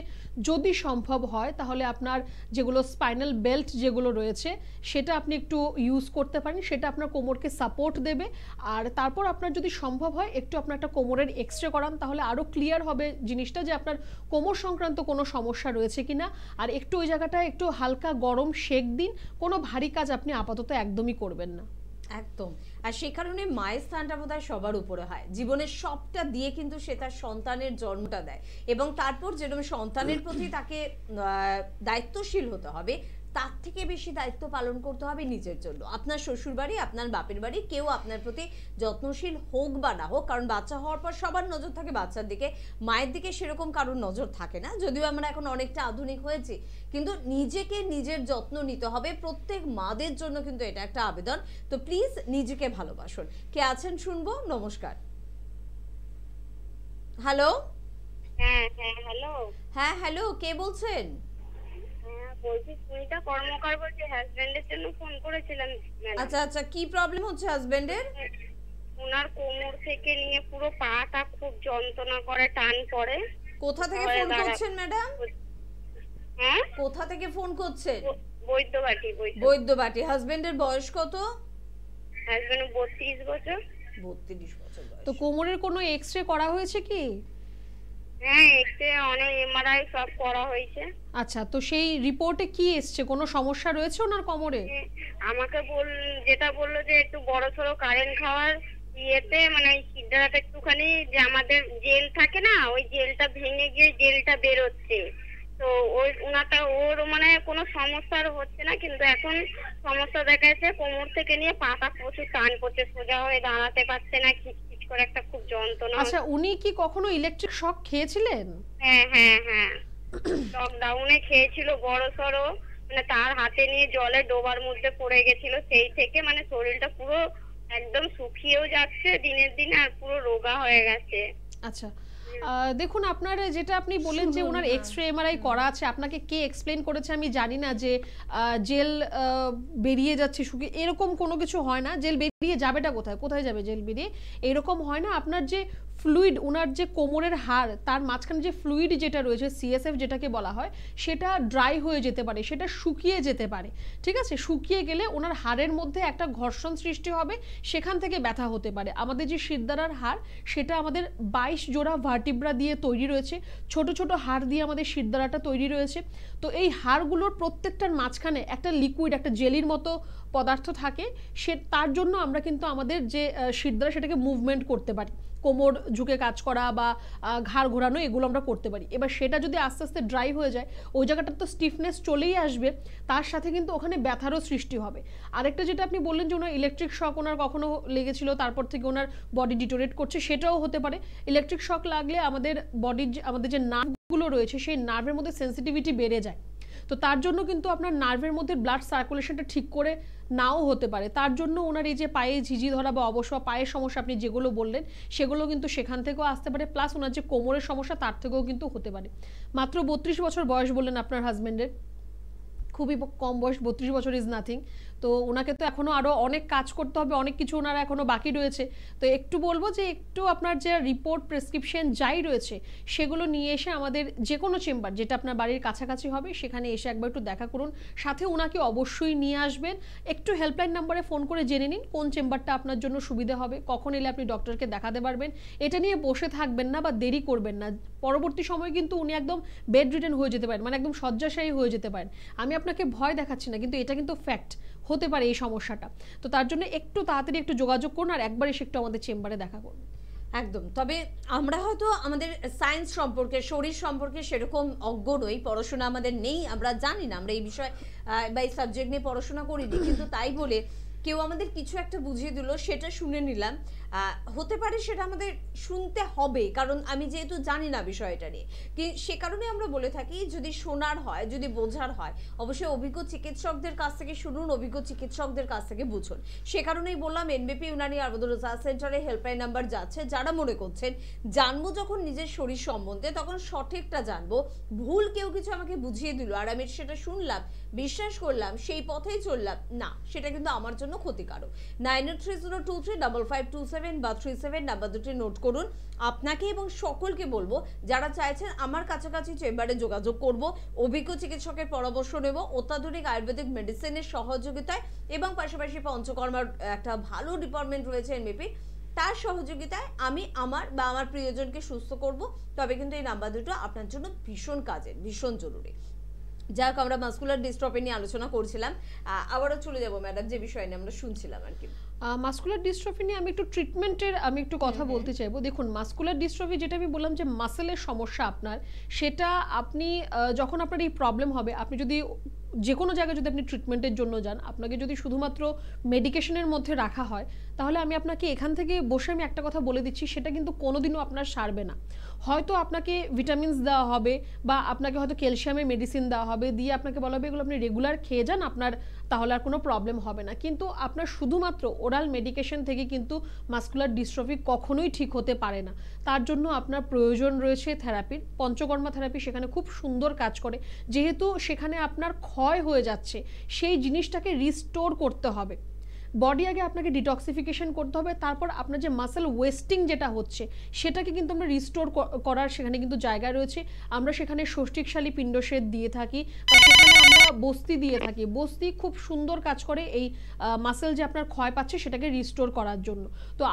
[SPEAKER 16] যদি সম্ভব হয় তাহলে আপনার যেগুলো স্পাইনাল বেল্ট যেগুলো রয়েছে সেটা আপনি একটু ইউজ করতে পারেন, সেটা আপনার কোমরকে সাপোর্ট দেবে। আর তারপর আপনার যদি সম্ভব হয় একটু আপনার একটা কোমরের এক্সরে করান, তাহলে আরও ক্লিয়ার হবে জিনিসটা যে আপনার কোমর সংক্রান্ত কোনো সমস্যা রয়েছে কিনা। আর একটু ওই জায়গাটায় একটু হালকা গরম সেক দিন, কোনো ভারী কাজ আপনি আপাতত একদমই করবেন না।
[SPEAKER 18] একদম। আর সেই কারণে মায়ের স্থানটা বোধহয় সবার উপরে হয়, জীবনের সবটা দিয়ে কিন্তু সে তার সন্তানের জন্মটা দেয়, এবং তারপর যেরকম সন্তানের প্রতি তাকে দায়িত্বশীল হতে হবে, তার থেকে বেশি দায়িত্ব পালন করতে হবে নিজের জন্য। আপনার শ্বশুর বাড়ি, আপনার বাপের বাড়ি, কেউ আপনার প্রতি যত্নশীল হোক বা না হোক, কারণ বাচ্চা হওয়ার পর সবার নজর থাকে বাচ্চার দিকে, মায়ের দিকে সেরকম কারোর নজর থাকে না। যদিও আমরা এখন অনেকটা আধুনিক হয়েছি, কিন্তু নিজেকে নিজের যত্ন নিতে হবে। প্রত্যেক মাদের জন্য কিন্তু এটা একটা আবেদন। তো প্লিজ নিজেকে ভালোবাসুন। কে আছেন শুনবো। নমস্কার। হ্যালো।
[SPEAKER 20] হ্যালো।
[SPEAKER 18] হ্যাঁ হ্যালো, কে বলছেন?
[SPEAKER 20] বলছি সুনিতা কর্মকার বলছি, হাজবেন্ডের জন্য ফোন করেছিলাম।
[SPEAKER 18] আচ্ছা আচ্ছা, কি প্রবলেম হচ্ছে হাজবেন্ডের?
[SPEAKER 20] ওনার কোমর থেকে নিয়ে পুরো পাটা খুব যন্ত্রণা করে, টান পড়ে।
[SPEAKER 18] কোথা থেকে ফোন করছেন ম্যাডাম?
[SPEAKER 20] হ্যাঁ,
[SPEAKER 18] কোথা থেকে ফোন করছেন?
[SPEAKER 20] বৈদ্যবাটি।
[SPEAKER 18] বৈদ্যবাটি। হাজবেন্ডের বয়স কত?
[SPEAKER 20] হাজবেন্ড 32 বছর।
[SPEAKER 18] 32 বছর বয়স।
[SPEAKER 16] তো কোমরের কোনো এক্সরে করা হয়েছে কি?
[SPEAKER 20] হ্যাঁ, এক্সরে, অনেক এমআরআই সব করা হয়েছে।
[SPEAKER 16] আচ্ছা, তো সেই রিপোর্টে কি এসছে? কোনো সমস্যা রয়েছে ওনার কোমরে?
[SPEAKER 20] আমাকে যেটা বললো যে একটু বড়সড় কারেন্ট খাওয়ার ইয়েতে, মানে সিদ্ধারাটা একটুখানি যে আমাদের জেল থাকে না, ওই জেলটা ভেঙে গিয়ে জেলটা বেরোচ্ছে। তো ওই ওর মানে কোনো সমস্যা হচ্ছে না, কিন্তু এখন সমস্যা দেখা যাচ্ছে কোমর থেকে নিয়ে পাটা প্রচুর টান পড়ছে, সোজা হয়ে দাঁড়াতে পারছে না, খিচখিচ করে একটা খুব যন্ত্রণা।
[SPEAKER 16] আচ্ছা, উনি কি কখনো ইলেকট্রিক শক খেয়েছিলেন?
[SPEAKER 20] হ্যাঁ লকডাউনে খেয়েছিল বড়সড়, মানে তার হাতে নিয়ে জলে ডোবার মধ্যে পড়ে গেছিল। সেই থেকে মানে শরীরটা পুরো একদম শুকিয়েও যাচ্ছে দিনের দিন, আর পুরো রোগা হয়ে গেছে।
[SPEAKER 16] আচ্ছা, দেখুন, আপনার যেটা আপনি বলেন যে ওনার এক্সরে এমআরআই করা আছে, আপনাকে কে এক্সপ্লেন করেছে আমি জানি না যে জেল বেরিয়ে যাচ্ছে শুকিয়ে, এরকম কোনো কিছু হয় না। জেল বেরিয়ে যাবেটা কোথায় যাবে জেল বেরিয়ে? এরকম হয় না। আপনার যে ফ্লুইড, ওনার যে কোমরের হাড় তার মাঝখানে যে ফ্লুইড যেটা রয়েছে, সিএসএফ যেটাকে বলা হয়, সেটা ড্রাই হয়ে যেতে পারে, সেটা শুকিয়ে যেতে পারে। ঠিক আছে, শুকিয়ে গেলে ওনার হাড়ের মধ্যে একটা ঘর্ষণ সৃষ্টি হবে, সেখান থেকে ব্যথা হতে পারে। আমাদের যে শিরদাঁড়ার হাড়, সেটা আমাদের 22 জোড়া ভার্টিব্রা দিয়ে তৈরি রয়েছে, ছোট ছোট হাড় দিয়ে আমাদের শিরদাঁড়াটা তৈরি রয়েছে। তো এই হাড়গুলোর প্রত্যেকটার মাঝখানে একটা লিকুইড, একটা জেলির মতো পদার্থ থাকে। তার জন্য আমরা কিন্তু আমাদের যে শিরদাঁড়া সেটাকে মুভমেন্ট করতে পারি, কোমর ঝুঁকে কাজ করা বা ঘাড় ঘোরানো, এগুলো আমরা করতে পারি। এবার সেটা যদি আস্তে আস্তে ড্রাই হয়ে যায়, ওই জায়গাটা তো স্টিফনেস চলেই আসবে, তার সাথে কিন্তু ওখানে ব্যথারও সৃষ্টি হবে। আরেকটা যেটা আপনি বললেন যে ওনার ইলেকট্রিক শক ওনার কখনো লেগেছিল, তারপর থেকে ওনার বডি ডিটোরেট করছে, সেটাও হতে পারে। ইলেকট্রিক শক লাগলে আমাদের আমাদের যে নার্ভগুলো রয়েছে, সেই নার্ভের মধ্যে সেন্সিটিভিটি বেড়ে যায়। তো তার জন্য কিন্তু আপনার নার্ভের মধ্যে ব্লাড সার্কুলেশনটা ঠিক করে নাও হতে পারে। তার জন্য ওনার এই যে পায়ে ঝিঝি ধরা বা অবশ্য পায়ের সমস্যা আপনি যেগুলো বললেন, সেগুলো কিন্তু সেখান থেকেও আসতে পারে। প্লাস ওনার যে কোমরের সমস্যা, তার থেকেও কিন্তু হতে পারে। মাত্র 32 বছর বয়স বললেন আপনার হাজব্যান্ডের, খুবই কম বয়স, 32 বছর ইজ নাথিং। তো ওনাকে তো এখনও আরও অনেক কাজ করতে হবে, অনেক কিছু ওনার এখনও বাকি রয়েছে। তো একটু বলবো যে একটু আপনার যে রিপোর্ট প্রেসক্রিপশন যাই রয়েছে সেগুলো নিয়ে এসে আমাদের যে কোনো চেম্বার যেটা আপনার বাড়ির কাছাকাছি হবে সেখানে এসে একবার একটু দেখা করুন। সাথে ওনাকে অবশ্যই নিয়ে আসবেন। একটু হেল্পলাইন নাম্বারে ফোন করে জেনে নিন কোন চেম্বারটা আপনার জন্য সুবিধা হবে, কখন এলে আপনি ডক্টরকে দেখাতে পারবেন। এটা নিয়ে বসে থাকবেন না বা দেরি করবেন না। পরবর্তী সময়ে কিন্তু উনি একদম বেড রিটেন হয়ে যেতে পারেন, মানে একদম শয্যাশায়ী হয়ে যেতে পারেন। আমি আপনাকে ভয় দেখাচ্ছি না, কিন্তু এটা কিন্তু ফ্যাক্ট, হতে পারে এই সমস্যাটা। তো তার জন্য একটু তাড়াতাড়ি একটু যোগাযোগ করুন আর একবার এসে একটু আমাদের চেম্বারে দেখা করুন।
[SPEAKER 18] একদম। তবে আমরা হয়তো আমাদের সায়েন্স সম্পর্কে, শরীর সম্পর্কে সেরকম অজ্ঞ নই, পড়াশোনা আমাদের নেই, আমরা জানি না, আমরা এই বিষয় বা এই সাবজেক্ট নিয়ে পড়াশোনা করিনি, কিন্তু তাই বলে কেউ আমাদের কিছু একটা বুঝিয়ে দিল, সেটা শুনে নিলাম, হতে পারে সেটা আমাদের শুনতে হবে, কারণ আমি যেহেতু জানি না বিষয়টা নিয়ে, সে কারণে আমরা বলে থাকি যদি শোনার হয়, যদি বোঝার হয়, অবশ্যই অভিজ্ঞ চিকিৎসকদের কাছ থেকে শুনুন, অভিজ্ঞ চিকিৎসকদের কাছ থেকে বুঝুন। সে কারণেই বললাম এনবিপি ইউনানি আয়ুর্বেদ রিসার্চ সেন্টারে হেল্পলাইন নাম্বার যাচ্ছে। যারা মনে করছেন জানবো যখন নিজের শরীর সম্বন্ধে তখন সঠিকটা জানবো, ভুল কেউ কিছু আমাকে বুঝিয়ে দিল আর আমি সেটা শুনলাম, বিশ্বাস করলাম, সেই পথেই চললাম, না, সেটা কিন্তু আমার জন্য ক্ষতিকারক। 9830235527 বা 37 নাম্বার দুটি নোট করুন। আপনাকে এবং সকলকে বলবো যারা চাইছেন আমার কাছাকাছি চেম্বারে যোগাযোগ করব, অভিজ্ঞ চিকিৎসকের পরামর্শ নেব, অত্যাধুনিক আয়ুর্বেদিক মেডিসিনের সহযোগিতায় এবং পাশাপাশি পঞ্চকর্মার একটা ভালো ডিপার্টমেন্ট রয়েছে এনবিপি, তার সহযোগিতায় আমি আমার বা আমার প্রিয়জনকে সুস্থ করব, তবে কিন্তু এই নাম্বার দুটো আপনার জন্য ভীষণ কাজের, ভীষণ জরুরি। যাক, আমরা মাসকুলার ডিস্ট্রফি নিয়ে আলোচনা করছিলাম, আবারও চলে যাব ম্যাডাম যে বিষয় নিয়ে আমরা শুনছিলাম আর কি।
[SPEAKER 16] মাসকুলার ডিস্ট্রফি নিয়ে আমি একটু ট্রিটমেন্টের একটু কথা বলতে চাইবো। দেখুন, মাসকুলার ডিস্ট্রফি যেটা আমি বললাম যে মাসেলের সমস্যা আপনার, সেটা আপনি যখন আপনার এই প্রবলেম হবে, আপনি যদি যে কোনো জায়গায় যদি আপনি ট্রিটমেন্টের জন্য যান, আপনাকে যদি শুধুমাত্র মেডিকেশনের মধ্যে রাখা হয়, তাহলে আমি আপনাকে এখান থেকে বসে আমি একটা কথা বলে দিচ্ছি, সেটা কিন্তু কোনোদিনও আপনার সারবে না। হয়তো আপনাকে ভিটামিনস দেওয়া হবে বা আপনাকে হয়তো ক্যালসিয়ামের মেডিসিন দেওয়া হবে, দিয়ে আপনাকে বলা হবে এগুলো আপনি রেগুলার খেয়ে যান, আপনার তাহলে আর কোনো প্রবলেম হবে না। কিন্তু আপনার শুধুমাত্র ওরাল মেডিকেশন থেকে কিন্তু মাসকুলার ডিস্ট্রফি কখনোই ঠিক হতে পারে না। তার জন্য আপনার প্রয়োজন রয়েছে থেরাপির। পঞ্চকর্মা থেরাপি সেখানে খুব সুন্দর কাজ করে, যেহেতু সেখানে আপনার ক্ষয় হয়ে যাচ্ছে, সেই জিনিসটাকে রিস্টোর করতে হবে। বডি আগে আপনাকে ডিটক্সিফিকেশন করতে হবে, তারপর আপনার যে মাসেল ওয়েস্টিং যেটা হচ্ছে সেটাকে কিন্তু আমরা রিস্টোর করার সেখানে কিন্তু জায়গা রয়েছে। আমরা সেখানে ষষ্ঠিকশালী পিণ্ডশেদ দিয়ে থাকি বা সেখানে আমরা বস্তি দিয়ে থাকি। বস্তি খুব সুন্দর কাজ করে এই মাসেল যে আপনার ক্ষয় পাচ্ছে সেটাকে রিস্টোর করার জন্য। তো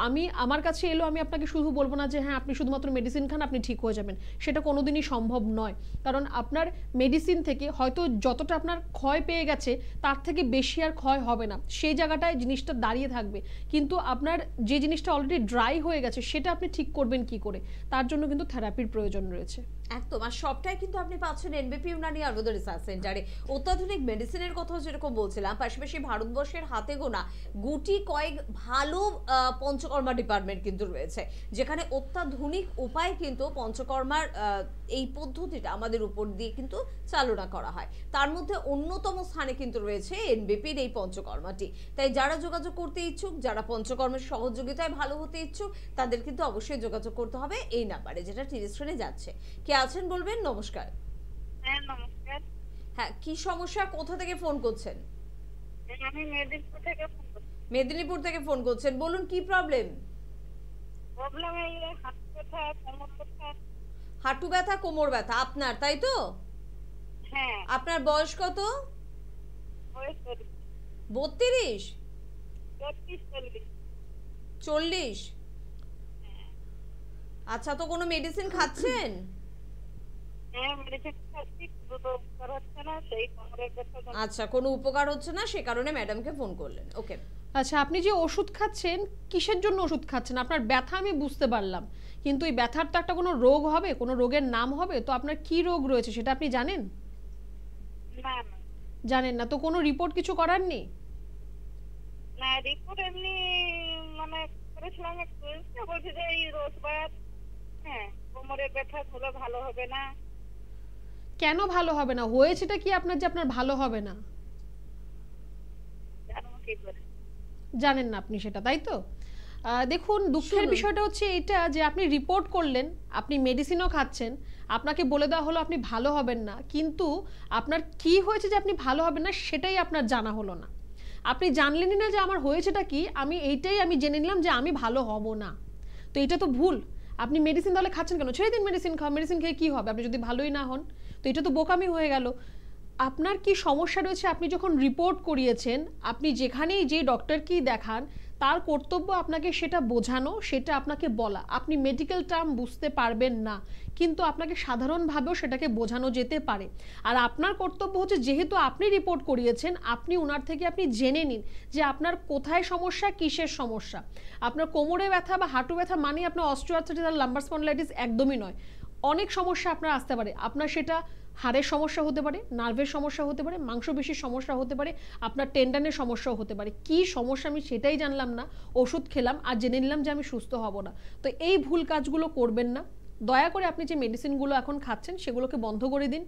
[SPEAKER 16] আমার কাছে এলো, আমি আপনাকে শুধু বলবো না যে হ্যাঁ আপনি শুধুমাত্র মেডিসিন খান আপনি ঠিক হয়ে যাবেন, সেটা কোনোদিনই সম্ভব নয়। কারণ আপনার মেডিসিন থেকে হয়তো যতটা আপনার ক্ষয় পেয়ে গেছে তার থেকে বেশি আর ক্ষয় হবে না, সেই জায়গাটায় জিনিসটা দাঁড়িয়ে থাকবে। কিন্তু আপনার যে জিনিসটা অলরেডি ড্রাই হয়ে গেছে সেটা আপনি ঠিক করবেন কি করে, তার জন্য কিন্তু থেরাপির প্রয়োজন রয়েছে।
[SPEAKER 18] একদম। আর সবটাই কিন্তু আপনি পাচ্ছেন এনবিপি ইউনানি আয়ুর্বেদ রিসার্চ সেন্টারে। অত্যাধুনিক মেডিসিনের কথাও যেরকম বলছিলাম, পাশাপাশি ভারতবর্ষের হাতে গোনা গুটি কয়েক ভালো পঞ্চকর্মা ডিপার্টমেন্ট কিন্তু রয়েছে, যেখানে অত্যাধুনিক উপায় কিন্তু পঞ্চকর্মার এই পদ্ধতিটা আমাদের উপর দিয়ে কিন্তু চালনা করা হয়। তার মধ্যে অন্যতম স্থানে কিন্তু রয়েছে এনবিপির এই পঞ্চকর্মাটি। তাই যারা যোগাযোগ করতে ইচ্ছুক, যারা পঞ্চকর্মের সহযোগিতায় ভালো হতে ইচ্ছুক, তাদের কিন্তু অবশ্যই যোগাযোগ করতে হবে এই নাম্বারে যেটা টিভি স্ক্রিনে যাচ্ছে। কে আছেন বলবেন? নমস্কার।
[SPEAKER 20] হ্যাঁ নমস্কার।
[SPEAKER 18] হ্যাঁ, কি সমস্যা, কোথা থেকে ফোন করছেন?
[SPEAKER 20] আমি মেদিনীপুর থেকে ফোন করছি।
[SPEAKER 18] মেদিনীপুর থেকে ফোন করছেন, বলুন কি প্রবলেম?
[SPEAKER 20] প্রবলেম এই হাঁটু ব্যথা, কোমর ব্যথা।
[SPEAKER 18] হাঁটু ব্যথা, কোমর ব্যথা আপনার, তাই তো?
[SPEAKER 20] হ্যাঁ।
[SPEAKER 18] আপনার বয়স কত?
[SPEAKER 20] বয়স
[SPEAKER 18] 32?
[SPEAKER 20] 40।
[SPEAKER 18] আচ্ছা, তো কোনো মেডিসিন খাচ্ছেন?
[SPEAKER 20] হ্যাঁ মেডিসিন খাচ্ছি, কোনো উপকার হচ্ছে না, সেই কোমরের ব্যথা।
[SPEAKER 18] আচ্ছা, কোনো উপকার হচ্ছে না, সে কারণে ম্যাডামকে ফোন করলেন। ওকে।
[SPEAKER 16] আচ্ছা, আপনি যে ওষুধ খাচ্ছেন কিসের জন্য ওষুধ খাচ্ছেন? আপনার ব্যথা আমি বুঝতে পারলাম, কিন্তু এই ব্যথার তো একটা কোনো রোগ হবে, কোনো রোগের নাম হবে, তো আপনার কি রোগ রয়েছে সেটা আপনি জানেন?
[SPEAKER 20] না।
[SPEAKER 16] জানেন না? তো কোনো রিপোর্ট কিছু করাননি?
[SPEAKER 20] না, রিপোর্ট এমনি মানে করেছিলাম একটু, বলছে যে এই রোজবার হ্যাঁ কোমরের ব্যথা হলে ভালো হবে না।
[SPEAKER 16] কেন ভালো হবে না? হয়েছেটা কি আপনার যে আপনার ভালো হবে না? জানেন না আপনি সেটা, তাই তো? দেখুন, দুঃখের বিষয়টা হচ্ছে এটা যে আপনি রিপোর্ট করলেন, আপনি মেডিসিনও খাচ্ছেন, আপনাকে বলে দেওয়া হলো আপনি ভালো হবেন না, কিন্তু আপনার কি হয়েছে যে আপনি ভালো হবেন না সেটাই আপনার জানা হলো না। আপনি জানলেনই না যে আমার হয়েছেটা কি, আমি আমি জেনে নিলাম যে আমি ভালো হব না। তো এটা তো ভুল। আপনি মেডিসিন তাহলে খাচ্ছেন কেন? ছেড়ে দিন মেডিসিন খাওয়া, মেডিসিন খেয়ে কী হবে আপনি যদি ভালোই না হন? তো এটা তো বোকামি হয়ে গেল। আপনার কি সমস্যা রয়েছে আপনি যখন রিপোর্ট করিয়েছেন, আপনি যেখানেই যে ডক্টরকেই দেখান, তার কর্তব্য আপনাকে সেটা বোঝানো, সেটা আপনাকে বলা। আপনি মেডিকেল টার্ম বুঝতে পারবেন না, কিন্তু আপনাকে সাধারণভাবেও সেটাকে বোঝানো যেতে পারে। আর আপনার কর্তব্য হচ্ছে, যেহেতু আপনি রিপোর্ট করিয়েছেন, আপনি ওনার থেকে আপনি জেনে নিন যে আপনার কোথায় সমস্যা, কিসের সমস্যা। আপনার কোমরে ব্যথা বা হাঁটু ব্যথা মানে আপনার অস্টিওআর্থ্রাইটিস আর লাম্বার স্পন্ডিলাইটিস একদমই নয়। অনেক সমস্যা আপনার আসতে পারে। আপনার সেটা হাড়ের সমস্যা হতে পারে, নার্ভের সমস্যা হতে পারে, মাংসপেশির সমস্যা হতে পারে, আপনার টেন্ডনের সমস্যাও হতে পারে। কি সমস্যা আমি সেটাই জানলাম না, ওষুধ খেলাম আর জেনে নিলাম যে আমি সুস্থ হব না। তো এই ভুল কাজগুলো করবেন না। দয়া করে আপনি যে মেডিসিনগুলো এখন খাচ্ছেন সেগুলোকে বন্ধ করে দিন।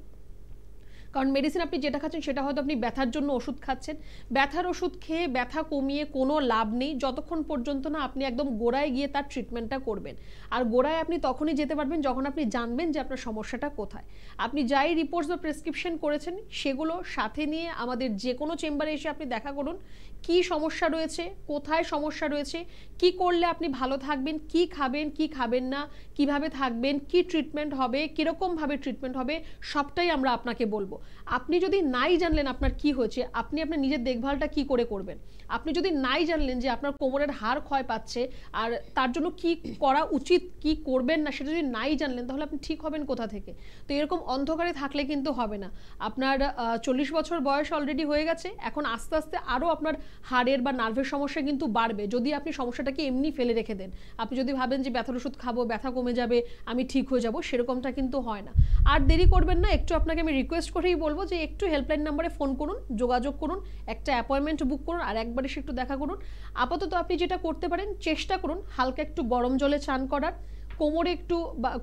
[SPEAKER 16] কারণ মেডিসিন আপনি যেটা খাচ্ছেন সেটা হয়তো আপনি ব্যথার জন্য ওষুধ খাচ্ছেন। ব্যথার ওষুধ খেয়ে ব্যথা কমিয়ে কোনো লাভ নেই যতক্ষণ পর্যন্ত না আপনি একদম গোড়ায় গিয়ে তার ট্রিটমেন্টটা করবেন। আর গোড়ায় আপনি তখনই যেতে পারবেন যখন আপনি জানবেন যে আপনার সমস্যাটা কোথায়। আপনি যাই রিপোর্টস বা প্রেসক্রিপশন করেছেন সেগুলো সাথে নিয়ে আমাদের যে কোনো চেম্বারে এসে আপনি দেখা করুন, কি সমস্যা রয়েছে, কোথায় সমস্যা রয়েছে, কি করলে আপনি ভালো থাকবেন, কি খাবেন, কি খাবেন না, কিভাবে থাকবেন, কি ট্রিটমেন্ট হবে, কীরকমভাবে ট্রিটমেন্ট হবে, সবটাই আমরা আপনাকে বলবো। আপনি যদি নাই জানলেন আপনার কি হয়েছে, আপনি আপনার নিজের দেখভালটা কি করে করবেন? আপনি যদি নাই জানলেন যে আপনার কোমরের হাড় ক্ষয় পাচ্ছে আর তার জন্য কি করা উচিত, কি করবেন না, সেটা যদি নাই জানলেন, তাহলে আপনি ঠিক হবেন কোথা থেকে? তো এরকম অন্ধকারে থাকলে কিন্তু হবে না। আপনার 40 বছর বয়স অলরেডি হয়ে গেছে, এখন আস্তে আস্তে আরও আপনার হাড়ের বা নার্ভের সমস্যা কিন্তু বাড়বে যদি আপনি সমস্যাটাকে এমনি ফেলে রেখে দেন। আপনি যদি ভাবেন যে ব্যথার ওষুধ খাবো, ব্যথা কমে যাবে, আমি ঠিক হয়ে যাব, সেরকমটা কিন্তু হয় না। আর দেরি করবেন না। একটু আপনাকে আমি রিকোয়েস্ট করেই বলবো যে একটু হেল্পলাইন নাম্বারে ফোন করুন, যোগাযোগ করুন, একটা অ্যাপয়েন্টমেন্ট বুক করুন আর একবার এসে একটু দেখা করুন। আপাতত আপনি যেটা করতে পারেন, চেষ্টা করুন হালকা একটু গরম জলে চান করার। কোমরে একটু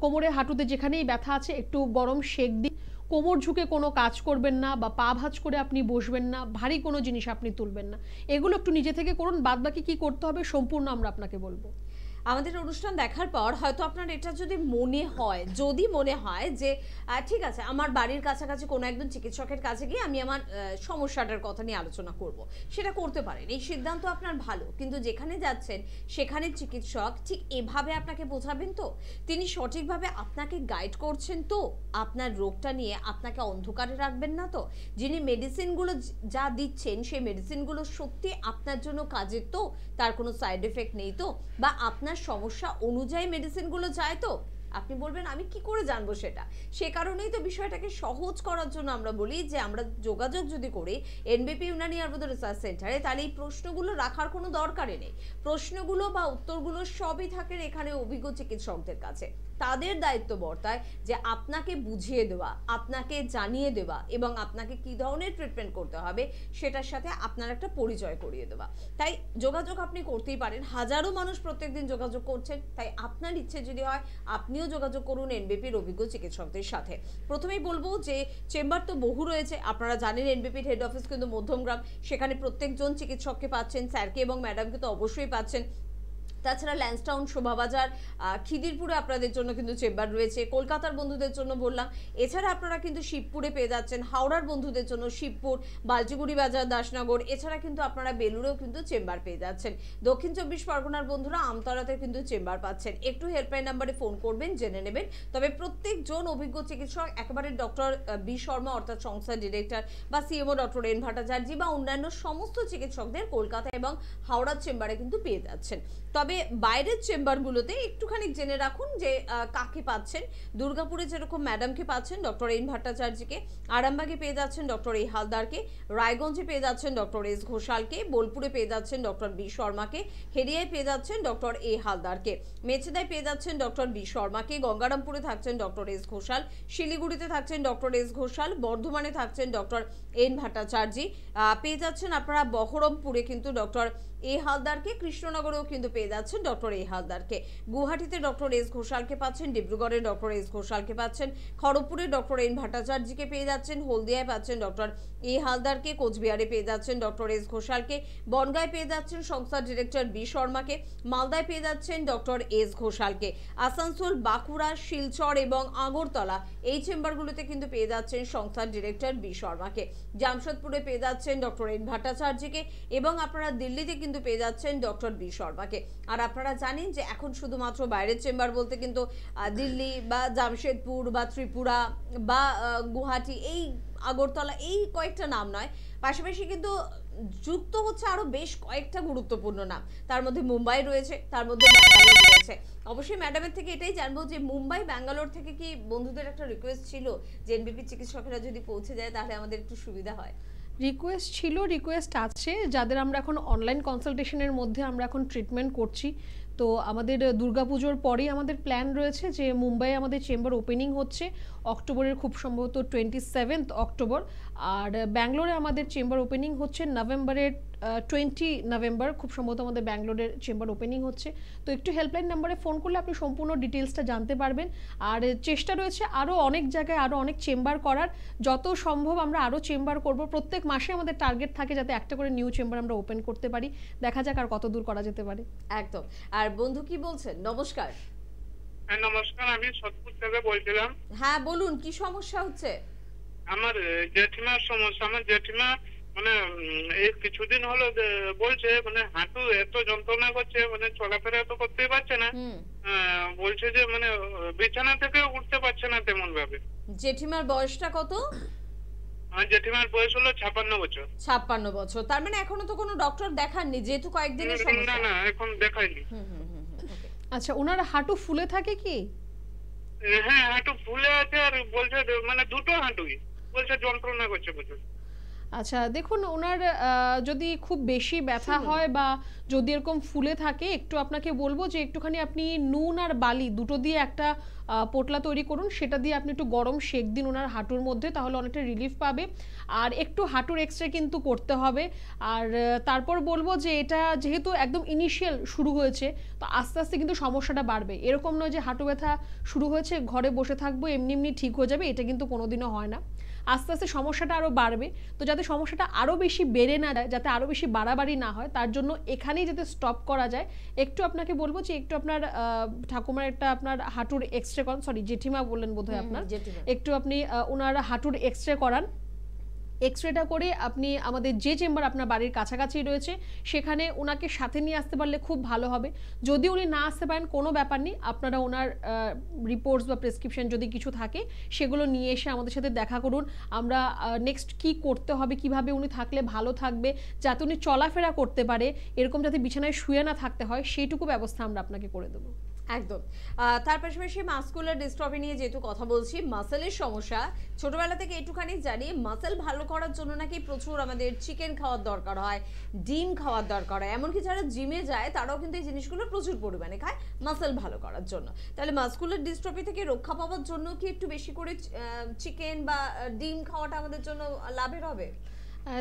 [SPEAKER 16] কোমরে হাঁটুতে যেখানেই ব্যথা আছে একটু গরম সেক দিন। কোমর ঝুঁকে কোনো কাজ করবেন না বা পা ভাঁজ করে আপনি বসবেন না, ভারী কোনো জিনিস আপনি তুলবেন না। এগুলো একটু নিজে থেকে করুন, বাদবাকি কি করতে হবে সম্পূর্ণ আমরা আপনাকে বলবো।
[SPEAKER 18] আমাদের অনুষ্ঠান দেখার পর হয়তো আপনার এটা যদি মনে হয় যে ঠিক আছে, আমার বাড়ির কাছাকাছি কোনো একজন চিকিৎসকের কাছে গিয়ে আমি আমার সমস্যাটার কথা নিয়ে আলোচনা করব, সেটা করতে পারেন। এই সিদ্ধান্ত আপনার ভালো, কিন্তু যেখানে যাচ্ছেন সেখানে চিকিৎসক ঠিক এভাবে আপনাকে বোঝাবেন তো, তিনি সঠিকভাবে আপনাকে গাইড করছেন তো, আপনার রোগটা নিয়ে আপনাকে অন্ধকারে রাখবেন না তো, যিনি মেডিসিনগুলো যা দিচ্ছেন সেই মেডিসিনগুলো সত্যি আপনার জন্য কাজের তো, তার কোনো সাইড এফেক্ট নেই তো, বা আপনার সমস্যা অনুযায়ী মেডিসিনগুলো যায় তো? আপনি বলবেন আমি কি করে জানবো সেটা? সে কারণেই তো বিষয়টাকে সহজ করার জন্য আমরা বলি যে আমরা যোগাযোগ যদি করি এনবিপি ইউনানি আয়ুর্বেদ রিসার্চ সেন্টারে, তাহলে এই প্রশ্নগুলো রাখার কোনো দরকারই নেই। প্রশ্নগুলো বা উত্তরগুলো সবই থাকে এখানে অভিজ্ঞ চিকিৎসকদের কাছে। তাদের দায়িত্ব বর্তায় যে আপনাকে বুঝিয়ে দেওয়া, আপনাকে জানিয়ে দেওয়া এবং আপনাকে কি ধরনের ট্রিটমেন্ট করতে হবে সেটার সাথে আপনার একটা পরিচয় করিয়ে দেওয়া। তাই যোগাযোগ আপনি করতেই পারেন, হাজারো মানুষ প্রত্যেকদিন যোগাযোগ করছেন। তাই আপনার ইচ্ছে যদি হয় আপনিও যোগাযোগ করুন এনবিপির অভিজ্ঞ চিকিৎসকদের সাথে। প্রথমেই বলবো যে চেম্বার তো বহু রয়েছে, আপনারা জানেন এনবিপির হেড অফিস কিন্তু মধ্যমগ্রাম, সেখানে প্রত্যেকজন চিকিৎসককে পাচ্ছেন, স্যারকে এবং ম্যাডামকে তো অবশ্যই পাচ্ছেন। তাছাড়া ল্যান্সটাউন, শোভাবাজার, খিদিরপুরে আপনাদের জন্য কিন্তু চেম্বার রয়েছে। কলকাতার বন্ধুদের জন্য বললাম, এছাড়া আপনারা কিন্তু শিবপুরে পেয়ে যাচ্ছেন। হাওড়ার বন্ধুদের জন্য শিবপুর, বালচিগুড়ি বাজার, দাসনগর, এছাড়া কিন্তু আপনারা বেলুড়েও কিন্তু চেম্বার পেয়ে যাচ্ছেন। দক্ষিণ 24 পরগনার বন্ধুরা আমতলাতে কিন্তু চেম্বার পাচ্ছেন। একটু হেল্পলাইন নাম্বারে ফোন করবেন, জেনে নেবেন। তবে প্রত্যেকজন অভিজ্ঞ চিকিৎসক, একেবারে ডক্টর বি শর্মা অর্থাৎ সংস্থার ডিরেক্টর বা সিএমও ডক্টর এন ভট্টাচার্য বা অন্যান্য সমস্ত চিকিৎসকদের কলকাতা এবং হাওড়ার চেম্বারে কিন্তু পেয়ে যাচ্ছেন। তবে বাইরের চেম্বারগুলোতে একটুখানি জেনে রাখুন যে কাকে পাচ্ছেন। দুর্গাপুরে যেরকম ম্যাডামকে পাচ্ছেন ডক্টর এন ভট্টাচার্যকে, আরামবাগে পেয়ে যাচ্ছেন ডক্টর এ হালদারকে, রায়গঞ্জে পেয়ে যাচ্ছেন ডক্টর এস ঘোষালকে, বোলপুরে পেয়ে যাচ্ছেন ডক্টর বি শর্মাকে, হেরিয়ায় পেয়ে যাচ্ছেন ডক্টর এ হালদারকে, মেচেদায় পেয়ে যাচ্ছেন ডক্টর বি শর্মাকে, গঙ্গারামপুরে থাকছেন ডক্টর এস ঘোষাল, শিলিগুড়িতে থাকছেন ডক্টর এস ঘোষাল, বর্ধমানে থাকছেন ডক্টর এন ভট্টাচার্য, পেয়ে যাচ্ছেন আপনারা বহরমপুরে কিন্তু ডক্টর এ হালদারকে, কৃষ্ণনগরেও কিন্তু পেয়ে যাচ্ছেন যাচ্ছেন ডক্টর এ হালদারকে, গুয়াহাটিতে ডক্টর এস ঘোষালকে পাচ্ছেন, ডিব্রুগড়ে ডক্টর এস ঘোষালকে পাচ্ছেন, খড়গপুরে ডক্টর এন ভট্টাচার্যকে পেয়ে যাচ্ছেন, হলদিয়ায় পাচ্ছেন ডক্টর এ হালদারকে, কোচবিহারে পেয়ে যাচ্ছেন ডক্টর এস ঘোষালকে, বনগাঁয় পেয়ে যাচ্ছেন সংস্থার ডিরেক্টর বি শর্মাকে, মালদায় পেয়ে যাচ্ছেন ডক্টর এস ঘোষালকে, আসানসোল, বাঁকুড়া, শিলচর এবং আগরতলা এই চেম্বারগুলোতে কিন্তু পেয়ে যাচ্ছেন সংস্থার ডিরেক্টর বি শর্মাকে, জামশেদপুরে পেয়ে যাচ্ছেন ডক্টর এন ভট্টাচার্যকে এবং আপনারা দিল্লিতে কিন্তু পেয়ে যাচ্ছেন ডক্টর বি শর্মাকে। আর আপনারা জানেন যে এখন শুধুমাত্র বাইরের চেম্বার বলতে কিন্তু দিল্লি বা জামশেদপুর বা ত্রিপুরা বা গুয়াহাটি, এই আগরতলা, এই কয়েকটা নাম নয়, পাশাপাশি কিন্তু যুক্ত হচ্ছে আরো বেশ কয়েকটা গুরুত্বপূর্ণ নাম। তার মধ্যে মুম্বাই রয়েছে, তার মধ্যে ব্যাঙ্গালোর রয়েছে। অবশ্যই ম্যাডামের থেকে এটাই জানবো যে মুম্বাই, ব্যাঙ্গালোর থেকে কি বন্ধুদের একটা রিকোয়েস্ট ছিল যে এনবিপি চিকিৎসকেরা যদি পৌঁছে যায় তাহলে আমাদের একটু সুবিধা হয়?
[SPEAKER 16] রিকোয়েস্ট ছিল, রিকোয়েস্ট আছে, যাদের আমরা এখন অনলাইন কনসালটেশনের মধ্যে আমরা এখন ট্রিটমেন্ট করছি। তো আমাদের দুর্গাপুজোর পরেই আমাদের প্ল্যান রয়েছে যে মুম্বাইয়ে আমাদের চেম্বার ওপেনিং হচ্ছে অক্টোবরের খুব সম্ভবত 27 অক্টোবর, আর ব্যাঙ্গালোরে আমাদের চেম্বার ওপেনিং হচ্ছে নভেম্বরের 20 নভেম্বর খুব সম্ভবত আমাদের ব্যাঙ্গালোরের চেম্বার ওপেনিং হচ্ছে। তো একটু হেল্পলাইন নাম্বারে ফোন করলে আপনি সম্পূর্ণ ডিটেলসটা জানতে পারবেন। আর চেষ্টা রয়েছে আরও অনেক জায়গায় আরও অনেক চেম্বার করার, যত সম্ভব আমরা আরও চেম্বার করব। প্রত্যেক মাসে আমাদের টার্গেট থাকে যাতে একটা করে নিউ চেম্বার আমরা ওপেন করতে পারি। দেখা যাক আর কত দূর করা যেতে পারে।
[SPEAKER 18] একদম। আর বন্ধু কি বলছেন? নমস্কার।
[SPEAKER 21] হ্যাঁ নমস্কার, আমি সোদপুর থেকে বলছিলাম।
[SPEAKER 18] হ্যাঁ বলুন, কি সমস্যা হচ্ছে?
[SPEAKER 21] আমার জেঠিমার সমস্যা। আমার জেঠিমা মানে এই কিছুদিন হলো বলছে মানে হাঁটু এত যন্ত্রণা করছে, মানে চলাফেরা তো করতেই পারছে না। বলছে যে মানে বিছানা থেকে উঠতে পারছে না তেমন ভাবে।
[SPEAKER 18] জেঠিমার বয়সটা কত?
[SPEAKER 21] আমার জেঠিমার বয়স হলো 56 বছর।
[SPEAKER 18] 56 বছর, তার মানে এখনো তো কোনো ডক্টর দেখাননি যেহেতু কয়েকদিনের সমস্যা?
[SPEAKER 21] না এখন দেখাইনি।
[SPEAKER 16] আচ্ছা, ওনার হাঁটু ফুলে থাকে কি?
[SPEAKER 21] হ্যাঁ হাঁটু ফুলে আছে, আর বলছে মানে দুটো হাঁটুই বলছে যন্ত্রণা করছে প্রচুর।
[SPEAKER 16] আচ্ছা দেখুন, ওনার যদি খুব বেশি ব্যথা হয় বা যদি এরকম ফুলে থাকে, একটু আপনাকে বলবো যে একটুখানি আপনি নুন আর বালি দুটো দিয়ে একটা পোটলা তৈরি করুন, সেটা দিয়ে আপনি একটু গরম সেক দিন ওনার হাঁটুর মধ্যে, তাহলে অনেকটা রিলিফ পাবে। আর একটু হাঁটুর এক্সরে কিন্তু করতে হবে। আর তারপর বলবো যে এটা যেহেতু একদম ইনিশিয়াল শুরু হয়েছে, তো আস্তে আস্তে কিন্তু সমস্যাটা বাড়বে। এরকম নয় যে হাঁটু ব্যথা শুরু হয়েছে ঘরে বসে থাকবো এমনি এমনি ঠিক হয়ে যাবে, এটা কিন্তু কোনোদিনও হয় না। আস্তে আস্তে সমস্যাটা আরও বাড়বে। তো যাতে সমস্যাটা আরও বেশি বেড়ে না যায়, যাতে আরও বেশি বাড়াবাড়ি না হয়, তার জন্য এখানেই যাতে স্টপ করা যায়, একটু আপনাকে বলবো যে একটু আপনার ঠাকুমার একটা আপনার হাঁটুর এক্সরে করান, সরি জেঠিমা বললেন বোধহয় আপনার, একটু আপনি ওনার হাঁটুর এক্সরে করান। এক্সরেটা করে আপনি আমাদের যে চেম্বার আপনার বাড়ির কাছাকাছি রয়েছে সেখানে ওনাকে সাথে নিয়ে আসতে পারলে খুব ভালো হবে। যদি উনি না আসতে পারেন কোনো ব্যাপার নেই, আপনারা ওনার রিপোর্টস বা প্রেসক্রিপশন যদি কিছু থাকে সেগুলো নিয়ে এসে আমাদের সাথে দেখা করুন। আমরা নেক্সট কি করতে হবে, কিভাবে উনি থাকলে ভালো থাকবে, যাতে উনি চলাফেরা করতে পারে, এরকম যাতে বিছানায় শুয়ে না থাকতে হয়, সেইটুকু ব্যবস্থা আমরা আপনাকে করে দেবো।
[SPEAKER 18] একদম। তার পাশাপাশি মাসকুলার ডিস্ট্রফি নিয়ে যেহেতু কথা বলছি, মাসেলের সমস্যা, ছোটবেলা থেকে একটুখানি জানি মাসেল ভালো করার জন্য নাকি প্রচুর আমাদের চিকেন খাওয়ার দরকার হয়, ডিম খাওয়ার দরকার হয়, এমনকি যারা জিমে যায় তারাও কিন্তু এই জিনিসগুলো প্রচুর পরিমাণে খায় মাসেল ভালো করার জন্য। তাহলে মাসকুলার ডিস্ট্রফি থেকে রক্ষা পাওয়ার জন্য কি একটু বেশি করে চিকেন বা ডিম খাওয়াটা আমাদের জন্য লাভের হবে?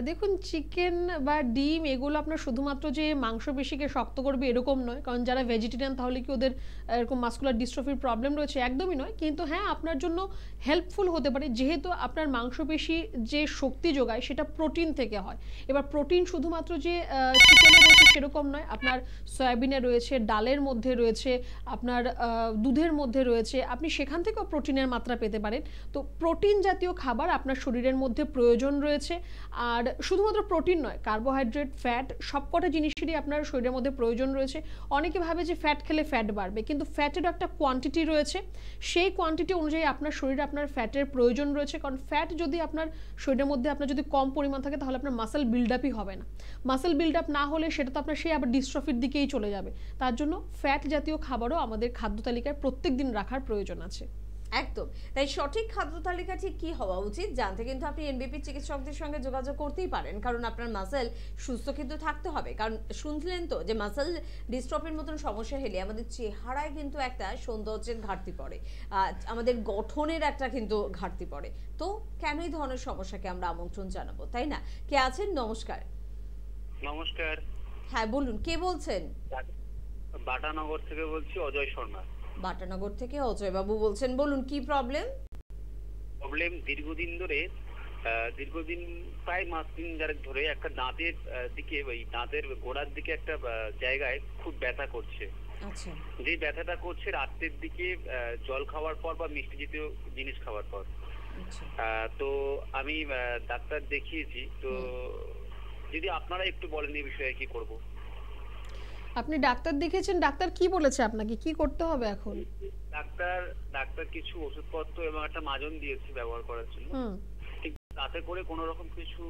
[SPEAKER 16] দেখুন, চিকেন বা ডিম এগুলো আপনার শুধুমাত্র যে মাংসপেশিকে শক্ত করবে এরকম নয়, কারণ যারা ভেজিটেরিয়ান তাহলে কি ওদের এরকম মাসকুলার ডিস্ট্রফির প্রবলেম রয়েছে? একদমই নয়। কিন্তু হ্যাঁ, আপনার জন্য হেল্পফুল হতে পারে, যেহেতু আপনার মাংসপেশি যে শক্তি যোগায় সেটা প্রোটিন থেকে হয়। এবার প্রোটিন শুধুমাত্র যে চিকেনে রয়েছে সেরকম নয়, আপনার সয়াবিনে রয়েছে, ডালের মধ্যে রয়েছে, আপনার দুধের মধ্যে রয়েছে, আপনি সেখান থেকেও প্রোটিনের মাত্রা পেতে পারেন। তো প্রোটিন জাতীয় খাবার আপনার শরীরের মধ্যে প্রয়োজন রয়েছে। আর শুধুমাত্র প্রোটিন নয়, কার্বোহাইড্রেট, ফ্যাট, সবকটা জিনিসেরই আপনার শরীরের মধ্যে প্রয়োজন রয়েছে। অনেকে ভাবে যে ফ্যাট খেলে ফ্যাট বাড়বে, কিন্তু ফ্যাটেরও একটা কোয়ান্টিটি রয়েছে, সেই কোয়ান্টিটি অনুযায়ী আপনার শরীরে আপনার ফ্যাটের প্রয়োজন রয়েছে। কারণ ফ্যাট যদি আপনার শরীরের মধ্যে আপনার যদি কম পরিমাণ থাকে তাহলে আপনার মাসেল বিল্ড আপই হবে না। মাসেল বিল্ড আপ না হলে সেটা তো আপনার সেই আবার ডিস্ট্রফির দিকেই চলে যাবে। তার জন্য ফ্যাট জাতীয় খাবারও আমাদের খাদ্য তালিকায় প্রত্যেক দিন রাখার প্রয়োজন আছে।
[SPEAKER 18] একদম তাই। সঠিক খাদ্য তালিকা ঠিক কি হওয়া উচিত জানতে কিন্তু আপনি এনবিপি চিকিৎসকদের সঙ্গে যোগাযোগ করতেই পারেন, কারণ আপনার মাসেল সুস্থ কিন্তু থাকতে হবে। কারণ শুনলেন তো যে মাসেল ডিস্ট্রফির মতন সমস্যা হলে আমাদের চেহারায় কিন্তু একটা সৌন্দর্যের ঘাটতি পড়ে, আমাদের গঠনের একটা কিন্তু ঘাটতি পড়ে। তো কেন এই ধরনের সমস্যাকে আমরা আমন্ত্রণ জানাবো, তাই না? কে আছেন? নমস্কার।
[SPEAKER 21] নমস্কার।
[SPEAKER 18] হ্যাঁ বলুন, কে বলছেন?
[SPEAKER 2] বাটানগর থেকে বলছি, অজয় শর্মা।
[SPEAKER 18] বাটানগর থেকে অজয় বাবু বলছেন, বলুন কি প্রবলেম?
[SPEAKER 2] দীর্ঘদিন ধরে, দীর্ঘদিন প্রায় মাস দিন ধরে একটা দাঁতের দিকে, ওই দাঁতের গোড়ার দিকে একটা জায়গায় খুব ব্যথা করছে।
[SPEAKER 18] আচ্ছা।
[SPEAKER 2] যে ব্যথাটা করছে রাতের দিকে জল খাওয়ার পর বা মিষ্টি জাতীয় জিনিস খাওয়ার পর। তো আমি ডাক্তার দেখিয়েছি, তো যদি আপনারা একটু বলেন এই বিষয়ে কি করব।
[SPEAKER 16] আপনি ডাক্তার দেখেছেন, ডাক্তার কি বলেছে আপনাকে, কি করতে হবে এখন?
[SPEAKER 2] ডাক্তার কিছু ওষুধপত্র এবং একটা মাজন দিয়েছে ব্যবহার করার জন্য, তাতে করে কোনো রকম কিছু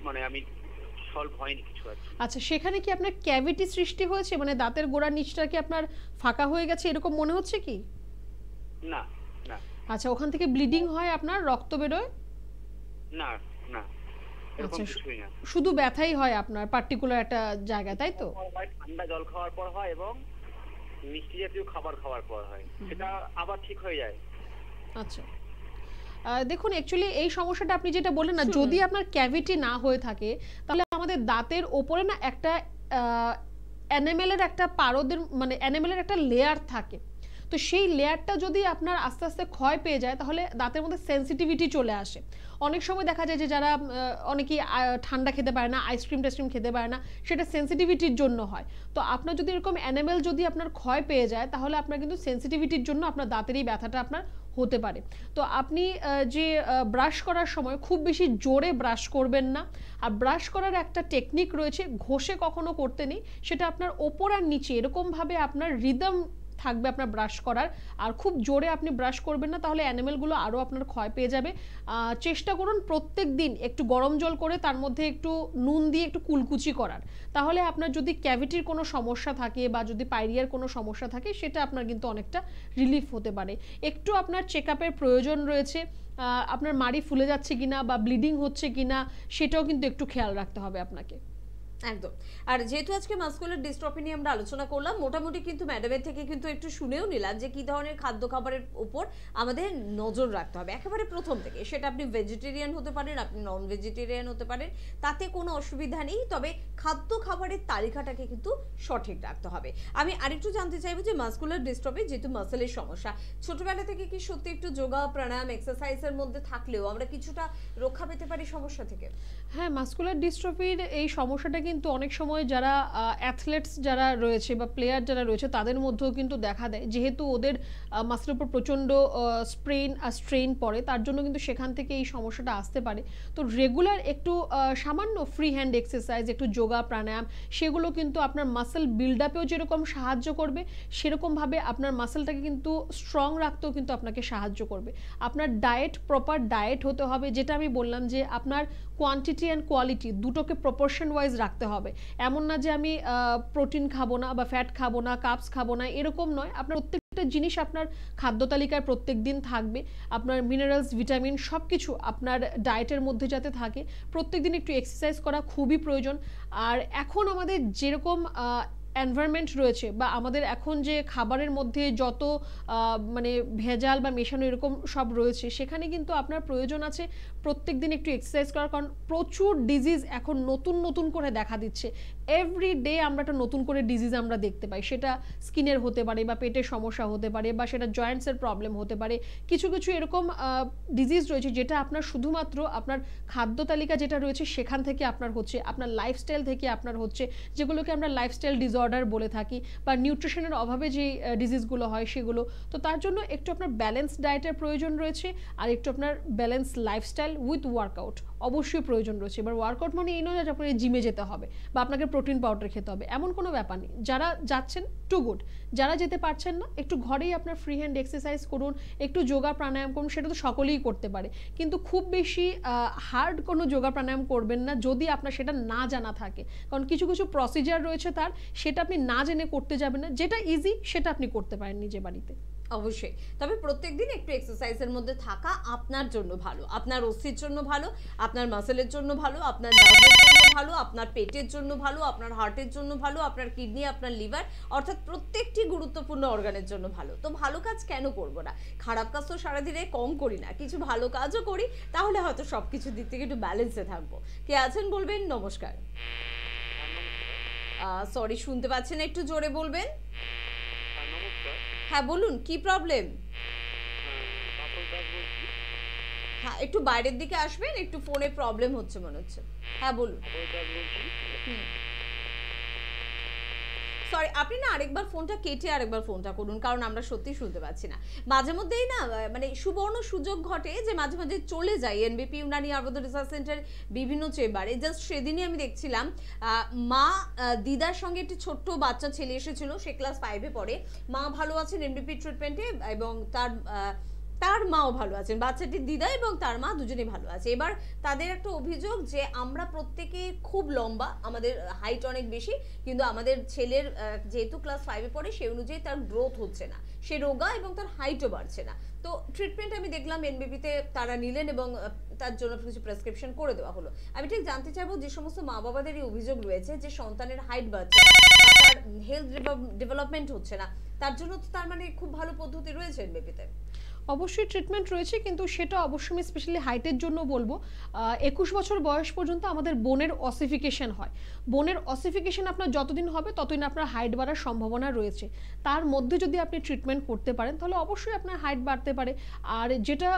[SPEAKER 2] মানে আমি সলভ হয়নি কিছু।
[SPEAKER 16] আচ্ছা, সেখানে কি আপনার ক্যাভিটি সৃষ্টি হয়েছে, মানে দাঁতের গোড়ার নিচটা কি আপনার ফাঁকা হয়ে গেছে এরকম মনে হচ্ছে কি?
[SPEAKER 2] না না।
[SPEAKER 16] আচ্ছা, ওখান থেকে ব্লিডিং হয়, আপনার রক্ত বেরোয়?
[SPEAKER 2] না না, এরকম
[SPEAKER 16] আচ্ছা,
[SPEAKER 2] কিছুই না।
[SPEAKER 16] শুধু ব্যথাই হয় আপনার পার্টিকুলার একটা জায়গা, তাই তো?
[SPEAKER 2] ঠান্ডা জল খাওয়ার পর হয় এবং মিষ্টি জাতীয় খাবার খাওয়ার পর হয়, সেটা আবার ঠিক হয়ে যায়।
[SPEAKER 16] আচ্ছা, দেখুন অ্যাকচুয়ালি এই সমস্যাটা আপনি যেটা বললেন না, যদি আপনার ক্যাভিটি না হয়ে থাকে তাহলে আমাদের দাঁতের ওপরে না একটা এনামেলের একটা পারদের, মানে এনামেলের একটা লেয়ার থাকে। তো সেই লেয়ারটা যদি আপনার আস্তে আস্তে ক্ষয় পেয়ে যায় তাহলে দাঁতের মধ্যে সেন্সিটিভিটি চলে আসে। অনেক সময় দেখা যায় যে যারা অনেকেই ঠান্ডা খেতে পারে না, আইসক্রিম টাইসক্রিম খেতে পারে না, সেটা সেন্সিটিভিটির জন্য হয়। তো আপনার যদি এরকম এনামেল যদি আপনার ক্ষয় পেয়ে যায় তাহলে আপনার কিন্তু সেন্সিটিভিটির জন্য আপনার দাঁতের এই ব্যথাটা আপনার হতে পারে। তো আপনি যে ব্রাশ করার সময় খুব বেশি জোরে ব্রাশ করবেন না। আর ব্রাশ করার একটা টেকনিক রয়েছে, ঘষে কখনো করতে নেই, সেটা আপনার ওপর আর নিচে এরকমভাবে আপনার রিদম থাকবে আপনার ব্রাশ করার। আর খুব জোরে আপনি ব্রাশ করবেন না, তাহলে অ্যানিমেলগুলো আরও আপনার ক্ষয় পেয়ে যাবে। চেষ্টা করুন প্রত্যেক দিন একটু গরম জল করে তার মধ্যে একটু নুন দিয়ে একটু কুলকুচি করার। তাহলে আপনার যদি ক্যাভিটির কোনো সমস্যা থাকে বা যদি পাইরিয়ার কোনো সমস্যা থাকে সেটা আপনার কিন্তু অনেকটা রিলিফ হতে পারে। একটু আপনার চেক আপের প্রয়োজন রয়েছে, আপনার মাড়ি ফুলে যাচ্ছে কিনা বা ব্লিডিং হচ্ছে কিনা সেটাও কিন্তু একটু খেয়াল রাখতে হবে আপনাকে।
[SPEAKER 18] একদম। আর যেহেতু আজকে মাসকুলার ডিস্ট্রফি নিয়ে আমরা আলোচনা করলাম, মোটামুটি কিন্তু ম্যাডামের থেকে কিন্তু একটু শুনেও নিলাম যে কি ধরনের খাদ্য খাবারের উপর আমাদের নজর রাখতে হবে একেবারে প্রথম থেকে। সেটা আপনি ভেজিটেরিয়ান হতে পারেন, আপনি নন ভেজিটেরিয়ান হতে পারেন, তাতে কোনো অসুবিধা নেই। তবে খাদ্য খাবারের তালিকাটাকে কিন্তু সঠিক রাখতে হবে। আমি আরেকটু জানতে চাইবো যে মাসকুলার ডিস্ট্রফি যেহেতু মাসেলের সমস্যা, ছোটবেলা থেকে কি সত্যি একটু যোগা প্রাণায়াম এক্সারসাইজের মধ্যে থাকলেও আমরা কিছুটা রক্ষা পেতে পারি সমস্যা থেকে?
[SPEAKER 16] হ্যাঁ, মাসকুলার ডিস্ট্রফির এই সমস্যাটা কিন্তু অনেক সময় যারা অ্যাথলেটস যারা রয়েছে বা প্লেয়ার যারা রয়েছে তাদের মধ্যেও কিন্তু দেখা দেয়, যেহেতু ওদের মাসেলের উপর প্রচণ্ড স্ট্রেন পড়ে, তার জন্য কিন্তু সেখান থেকে এই সমস্যাটা আসতে পারে। তো রেগুলার একটু সামান্য ফ্রি হ্যান্ড এক্সারসাইজ, একটু যোগা প্রাণায়াম, সেগুলো কিন্তু আপনার মাসেল বিল্ড আপেও যেরকম সাহায্য করবে সেরকমভাবে আপনার মাসেলটাকে কিন্তু স্ট্রং রাখতেও কিন্তু আপনাকে সাহায্য করবে। আপনার ডায়েট, প্রপার ডায়েট হতে হবে, যেটা আমি বললাম যে আপনার কোয়ান্টিটি অ্যান্ড কোয়ালিটি দুটোকে প্রপোর্শন ওয়াইজ রাখতে হবে। এমন না যে আমি প্রোটিন খাবো না বা ফ্যাট খাবো না, কার্বস খাবো না, এরকম নয়। আপনার প্রত্যেকটা জিনিস আপনার খাদ্য তালিকায় প্রত্যেক দিন থাকবে। আপনার মিনারেলস, ভিটামিন সব কিছু আপনার ডায়েটের মধ্যে যাতে থাকে। প্রত্যেক দিন একটু এক্সারসাইজ করা খুবই প্রয়োজন। আর এখন আমাদের যেরকম এনভায়রনমেন্ট রয়েছে বা আমাদের এখন যে খাবারের মধ্যে যত মানে ভেজাল বা মেশানো এরকম সব রয়েছে, সেখানে কিন্তু আপনার প্রয়োজন আছে প্রত্যেক দিন একটু এক্সারসাইজ করার। কারণ প্রচুর ডিজিজ এখন নতুন নতুন করে দেখা দিচ্ছে। এভরি ডে আমরা একটা নতুন করে ডিজিজ আমরা দেখতে পাই। সেটা স্কিনের হতে পারে বা পেটের সমস্যা হতে পারে বা সেটা জয়েন্টসের প্রবলেম হতে পারে। কিছু কিছু এরকম ডিজিজ রয়েছে যেটা আপনার শুধুমাত্র আপনার খাদ্য তালিকা যেটা রয়েছে সেখান থেকে আপনার হচ্ছে, আপনার লাইফস্টাইল থেকে আপনার হচ্ছে, যেগুলোকে আমরা লাইফস্টাইল ডিসঅর্ডার বলে থাকি, বা নিউট্রিশনের অভাবে যে ডিজিজগুলো হয় সেগুলো। তো তার জন্য একটু আপনার ব্যালেন্স ডায়েটের প্রয়োজন রয়েছে আর একটু আপনার ব্যালেন্স লাইফস্টাইল উইথ ওয়ার্কআউট অবশ্যই প্রয়োজন রয়েছে। এবার ওয়ার্কআউট মানে এই নয় যে আপনাকে জিমে যেতে হবে বা আপনাকে প্রোটিন পাউডার খেতে হবে, এমন কোনো ব্যাপার নেই। যারা যাচ্ছেন টু গুড, যারা যেতে পারছেন না একটু ঘরেই আপনার ফ্রি হ্যান্ড এক্সারসাইজ করুন, একটু যোগা প্রাণায়াম করুন, সেটা তো সকলেই করতে পারে। কিন্তু খুব বেশি হার্ড কোনো যোগা প্রাণায়াম করবেন না যদি আপনার সেটা না জানা থাকে। কারণ কিছু কিছু প্রসিজার রয়েছে তার, সেটা আপনি না জেনে করতে যাবেন না। যেটা ইজি সেটা আপনি করতে পারেন নিজে বাড়িতে।
[SPEAKER 18] অবশ্যই। তবে প্রত্যেকদিন একটু এক্সারসাইজের মধ্যে থাকা আপনার জন্য ভালো, আপনার অস্থির জন্য ভালো, আপনার মাসেলের জন্য ভালো, আপনার নার্ভের জন্য ভালো, আপনার পেটের জন্য ভালো, আপনার হার্টের জন্য ভালো, আপনার কিডনি, আপনার লিভার, অর্থাৎ প্রত্যেকটি গুরুত্বপূর্ণ অর্গানের জন্য ভালো। তো ভালো কাজ কেন করব না? খারাপ কাজ তো সারাদিনে কম করি না, কিছু ভালো কাজও করি, তাহলে হয়তো সব কিছুর দিক থেকে একটু ব্যালেন্সে থাকবো। কে আছেন বলবেন? নমস্কার। সরি শুনতে পাচ্ছেন না, একটু জোরে বলবেন। হ্যাঁ বলুন কি প্রবলেম। হ্যাঁ একটু বাইরের দিকে আসবেন, একটু ফোনে প্রবলেম হচ্ছে মনে হচ্ছে। হ্যাঁ বলুন। সরি আপনি না আরেকবার ফোনটা কেটে আরেকবার ফোনটা করুন, কারণ আমরা সত্যি শুনতে পাচ্ছি না। মাঝে মধ্যেই না মানে সুবর্ণ সুযোগ ঘটে যে মাঝে মাঝে চলে যায় এনবিপি ইউনানি আয়ুর্বেদ রিসার্চ সেন্টার বিভিন্ন চেম্বারে। জাস্ট সেদিনই আমি দেখছিলাম মা দিদার সঙ্গে একটি ছোট্ট বাচ্চা ছেলে এসেছিল, সে ক্লাস 5-এ পড়ে। মা ভালো আছেন এনবিপি ট্রিটমেন্টে এবং তার মাও ভালো আছেন, বাচ্চাটির দিদা এবং তার মা দুজনেই ভালো আছে। এবার তাদের একটা অভিযোগ যে আমরা প্রত্যেকে খুব লম্বা, আমাদের হাইট অনেক বেশি, কিন্তু আমাদের ছেলের যেহেতু ক্লাস 5-এ পড়ে সেই অনুযায়ী তার গ্রোথ হচ্ছে না, সে রোগা এবং তার হাইটও বাড়ছে না। তো ট্রিটমেন্ট আমি দেখলাম এনবিপিতে তারা নিলেন এবং তার জন্য কিছু প্রেসক্রিপশন করে দেওয়া হলো। আমি ঠিক জানতে চাইবো যে সমস্ত মা বাবাদের এই অভিযোগ রয়েছে যে সন্তানের হাইট বাড়ছে না, তার হেলথ ডেভেলপমেন্ট হচ্ছে না, তার জন্য তো তার মানে খুব ভালো পদ্ধতি রয়েছে এনবিপিতে।
[SPEAKER 16] অবশ্যই ট্রিটমেন্ট রয়েছে, কিন্তু সেটা অবশ্যই আমি স্পেশালি হাইটের জন্য বলবো 21 বছর বয়স পর্যন্ত আমাদের বোনের অসিফিকেশন হয়। বোনের অসিফিকেশন আপনার যতদিন হবে ততদিন আপনার হাইট বাড়ার সম্ভাবনা রয়েছে। তার মধ্যে যদি আপনি ট্রিটমেন্ট করতে পারেন তাহলে অবশ্যই আপনার হাইট বাড়তে পারে। আর যেটা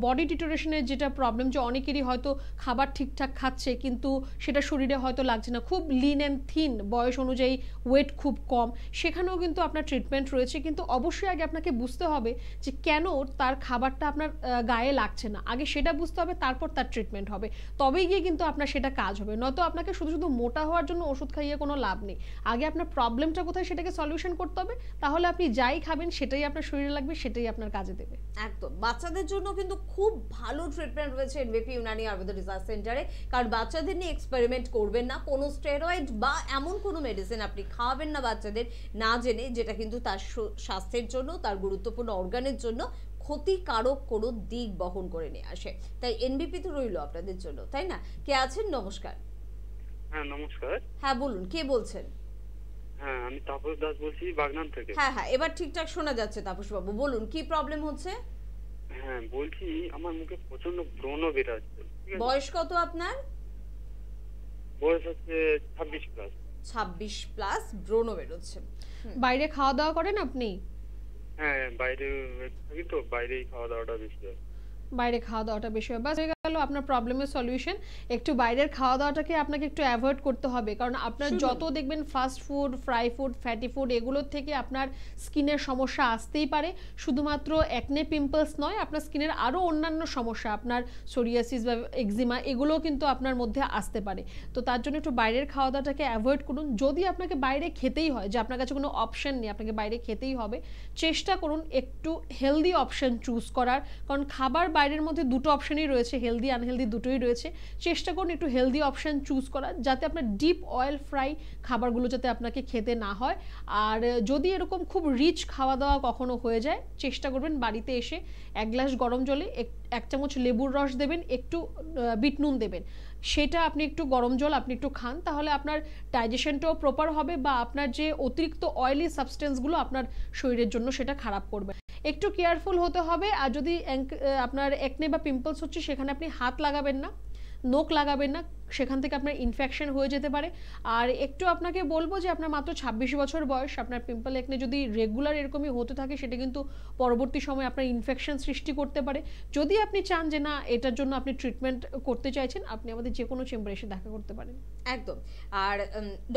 [SPEAKER 16] বডি ডিটোরেশনের যেটা প্রবলেম, যে অনেকেরই হয়তো খাবার ঠিকঠাক খাচ্ছে কিন্তু সেটা শরীরে হয়তো লাগছে না, খুব লিন অ্যান্ড থিন, বয়স অনুযায়ী ওয়েট খুব কম, সেখানেও কিন্তু আপনার ট্রিটমেন্ট রয়েছে। কিন্তু অবশ্যই আগে আপনাকে বুঝতে হবে যে কেন তার খাবারটা আপনার গায়ে লাগছে না, আগে সেটা বুঝতে হবে, তারপর তার ট্রিটমেন্ট হবে, তবেই গিয়ে কিন্তু আপনার সেটা কাজ হবে। নয়তো আপনাকে শুধু শুধু মোটা হওয়ার জন্য ওষুধ খাইয়ে কোনো লাভ নেই। আগে আপনার প্রবলেমটা কোথায় সেটাকে সলিউশন করতে হবে, তাহলে আপনি যাই খাবেন সেটাই আপনার শরীরে লাগবে, সেটাই আপনার কাজে দেবে।
[SPEAKER 18] একদম। বাচ্চাদের জন্য কিন্তু খুব ভালো ট্রিটমেন্ট রয়েছে এনবিপি ইউনানি আয়ুর্বেদ রিসার্চ সেন্টারে, কারণ বাচ্চাদের নিয়ে এক্সপেরিমেন্ট করবেন না, কোনো স্টেরয়েড বা এমন কোনো মেডিসিন আপনি খাওয়াবেন না বাচ্চাদের না জেনে, যেটা কিন্তু তার স্বাস্থ্যের জন্য, তার গুরুত্বপূর্ণ অর্গানের জন্য ক্ষতিকারক কোনো দিক বহন করে নিয়ে আসে। তাই এনবিপি তো রইল আপনাদের জন্য, তাই না? কে আছেন? নমস্কার।
[SPEAKER 21] হ্যাঁ নমস্কার।
[SPEAKER 18] হ্যাঁ বলুন, কে বলছেন?
[SPEAKER 21] হ্যাঁ আমি তাপস দাস বলছি বাগনান থেকে।
[SPEAKER 18] হ্যাঁ হ্যাঁ এবার ঠিকঠাক শোনা যাচ্ছে তাপস বাবু, বলুন কি প্রবলেম হচ্ছে?
[SPEAKER 21] হ্যাঁ বলছি আমার মুখে প্রচন্ড ব্রণ বেরাচ্ছে।
[SPEAKER 18] বয়স কত আপনার?
[SPEAKER 21] বয়স হচ্ছে 26 প্লাস।
[SPEAKER 18] 26 প্লাস, ব্রণ বেরোচ্ছে।
[SPEAKER 16] বাইরে খাওয়া দাওয়া করেন আপনি?
[SPEAKER 21] হ্যাঁ বাইরে থাকি তো, বাইরেই খাওয়া দাওয়াটা বেশি হয়।
[SPEAKER 16] বাইরে খাওয়া দাওয়াটা বেশি হয়, বাস হয়ে গেল আপনার প্রবলেমের সলিউশন। একটু বাইরের খাওয়া দাওয়াটাকে আপনাকে একটু অ্যাভয়েড করতে হবে, কারণ আপনার যত দেখবেন fast food, fry food, fatty food, এগুলোর থেকে আপনার স্কিনের সমস্যা আসতেই পারে। শুধুমাত্র একনে পিম্পলস নয়, আপনার স্কিনের আরও অন্যান্য সমস্যা, আপনার সোরিয়াসিস বা এক্সিমা, এগুলোও কিন্তু আপনার মধ্যে আসতে পারে। তো তার জন্য একটু বাইরের খাওয়া দাওয়াটাকে অ্যাভয়েড করুন। যদি আপনাকে বাইরে খেতেই হয়, যে আপনার কাছে কোনো অপশন নেই, আপনাকে বাইরে খেতেই হবে, চেষ্টা করুন একটু হেলদি অপশন চুজ করার, কারণ খাবার বাইরের মধ্যে দুটো অপশনই রয়েছে, হেলদি আনহেলদি দুটোই রয়েছে। চেষ্টা করুন একটু হেলদি অপশন চুজ করার, যাতে আপনার ডিপ অয়েল ফ্রাই খাবারগুলো যাতে আপনাকে খেতে না হয়। আর যদি এরকম খুব রিচ খাওয়া দাওয়া কখনো হয়ে যায়, চেষ্টা করবেন বাড়িতে এসে 1 গ্লাস গরম জলে 1 চামচ লেবুর রস দেবেন, একটু বিট নুন দেবেন, সেটা আপনি একটু গরম জল আপনি একটু খান, তাহলে আপনার ডাইজেশনটাও প্রপার হবে বা আপনার যে অতিরিক্ত অয়েলি সাবস্টেন্সগুলো আপনার শরীরের জন্য সেটা খারাপ করবে। একটু কেয়ারফুল হতে হবে। আর যদি আপনার একনে বা পিম্পলস হচ্ছে, সেখানে আপনি হাত লাগাবেন না, নখ লাগাবেন না, সেখান থেকে আপনার ইনফেকশন হয়ে যেতে পারে। আর একটু আপনাকে বলবো যে আপনার মাত্র 26 বছর বয়স, আপনার পিম্পল একনে যদি রেগুলার এরকমই হতে থাকে, সেটা কিন্তু পরবর্তী সময় আপনার ইনফেকশন সৃষ্টি করতে পারে। যদি আপনি চান যে না এটার জন্য আপনি ট্রিটমেন্ট করতে চাইছেন, আপনি আমাদের যে কোনো চেম্বারে এসে দেখা করতে পারেন।
[SPEAKER 18] একদম। আর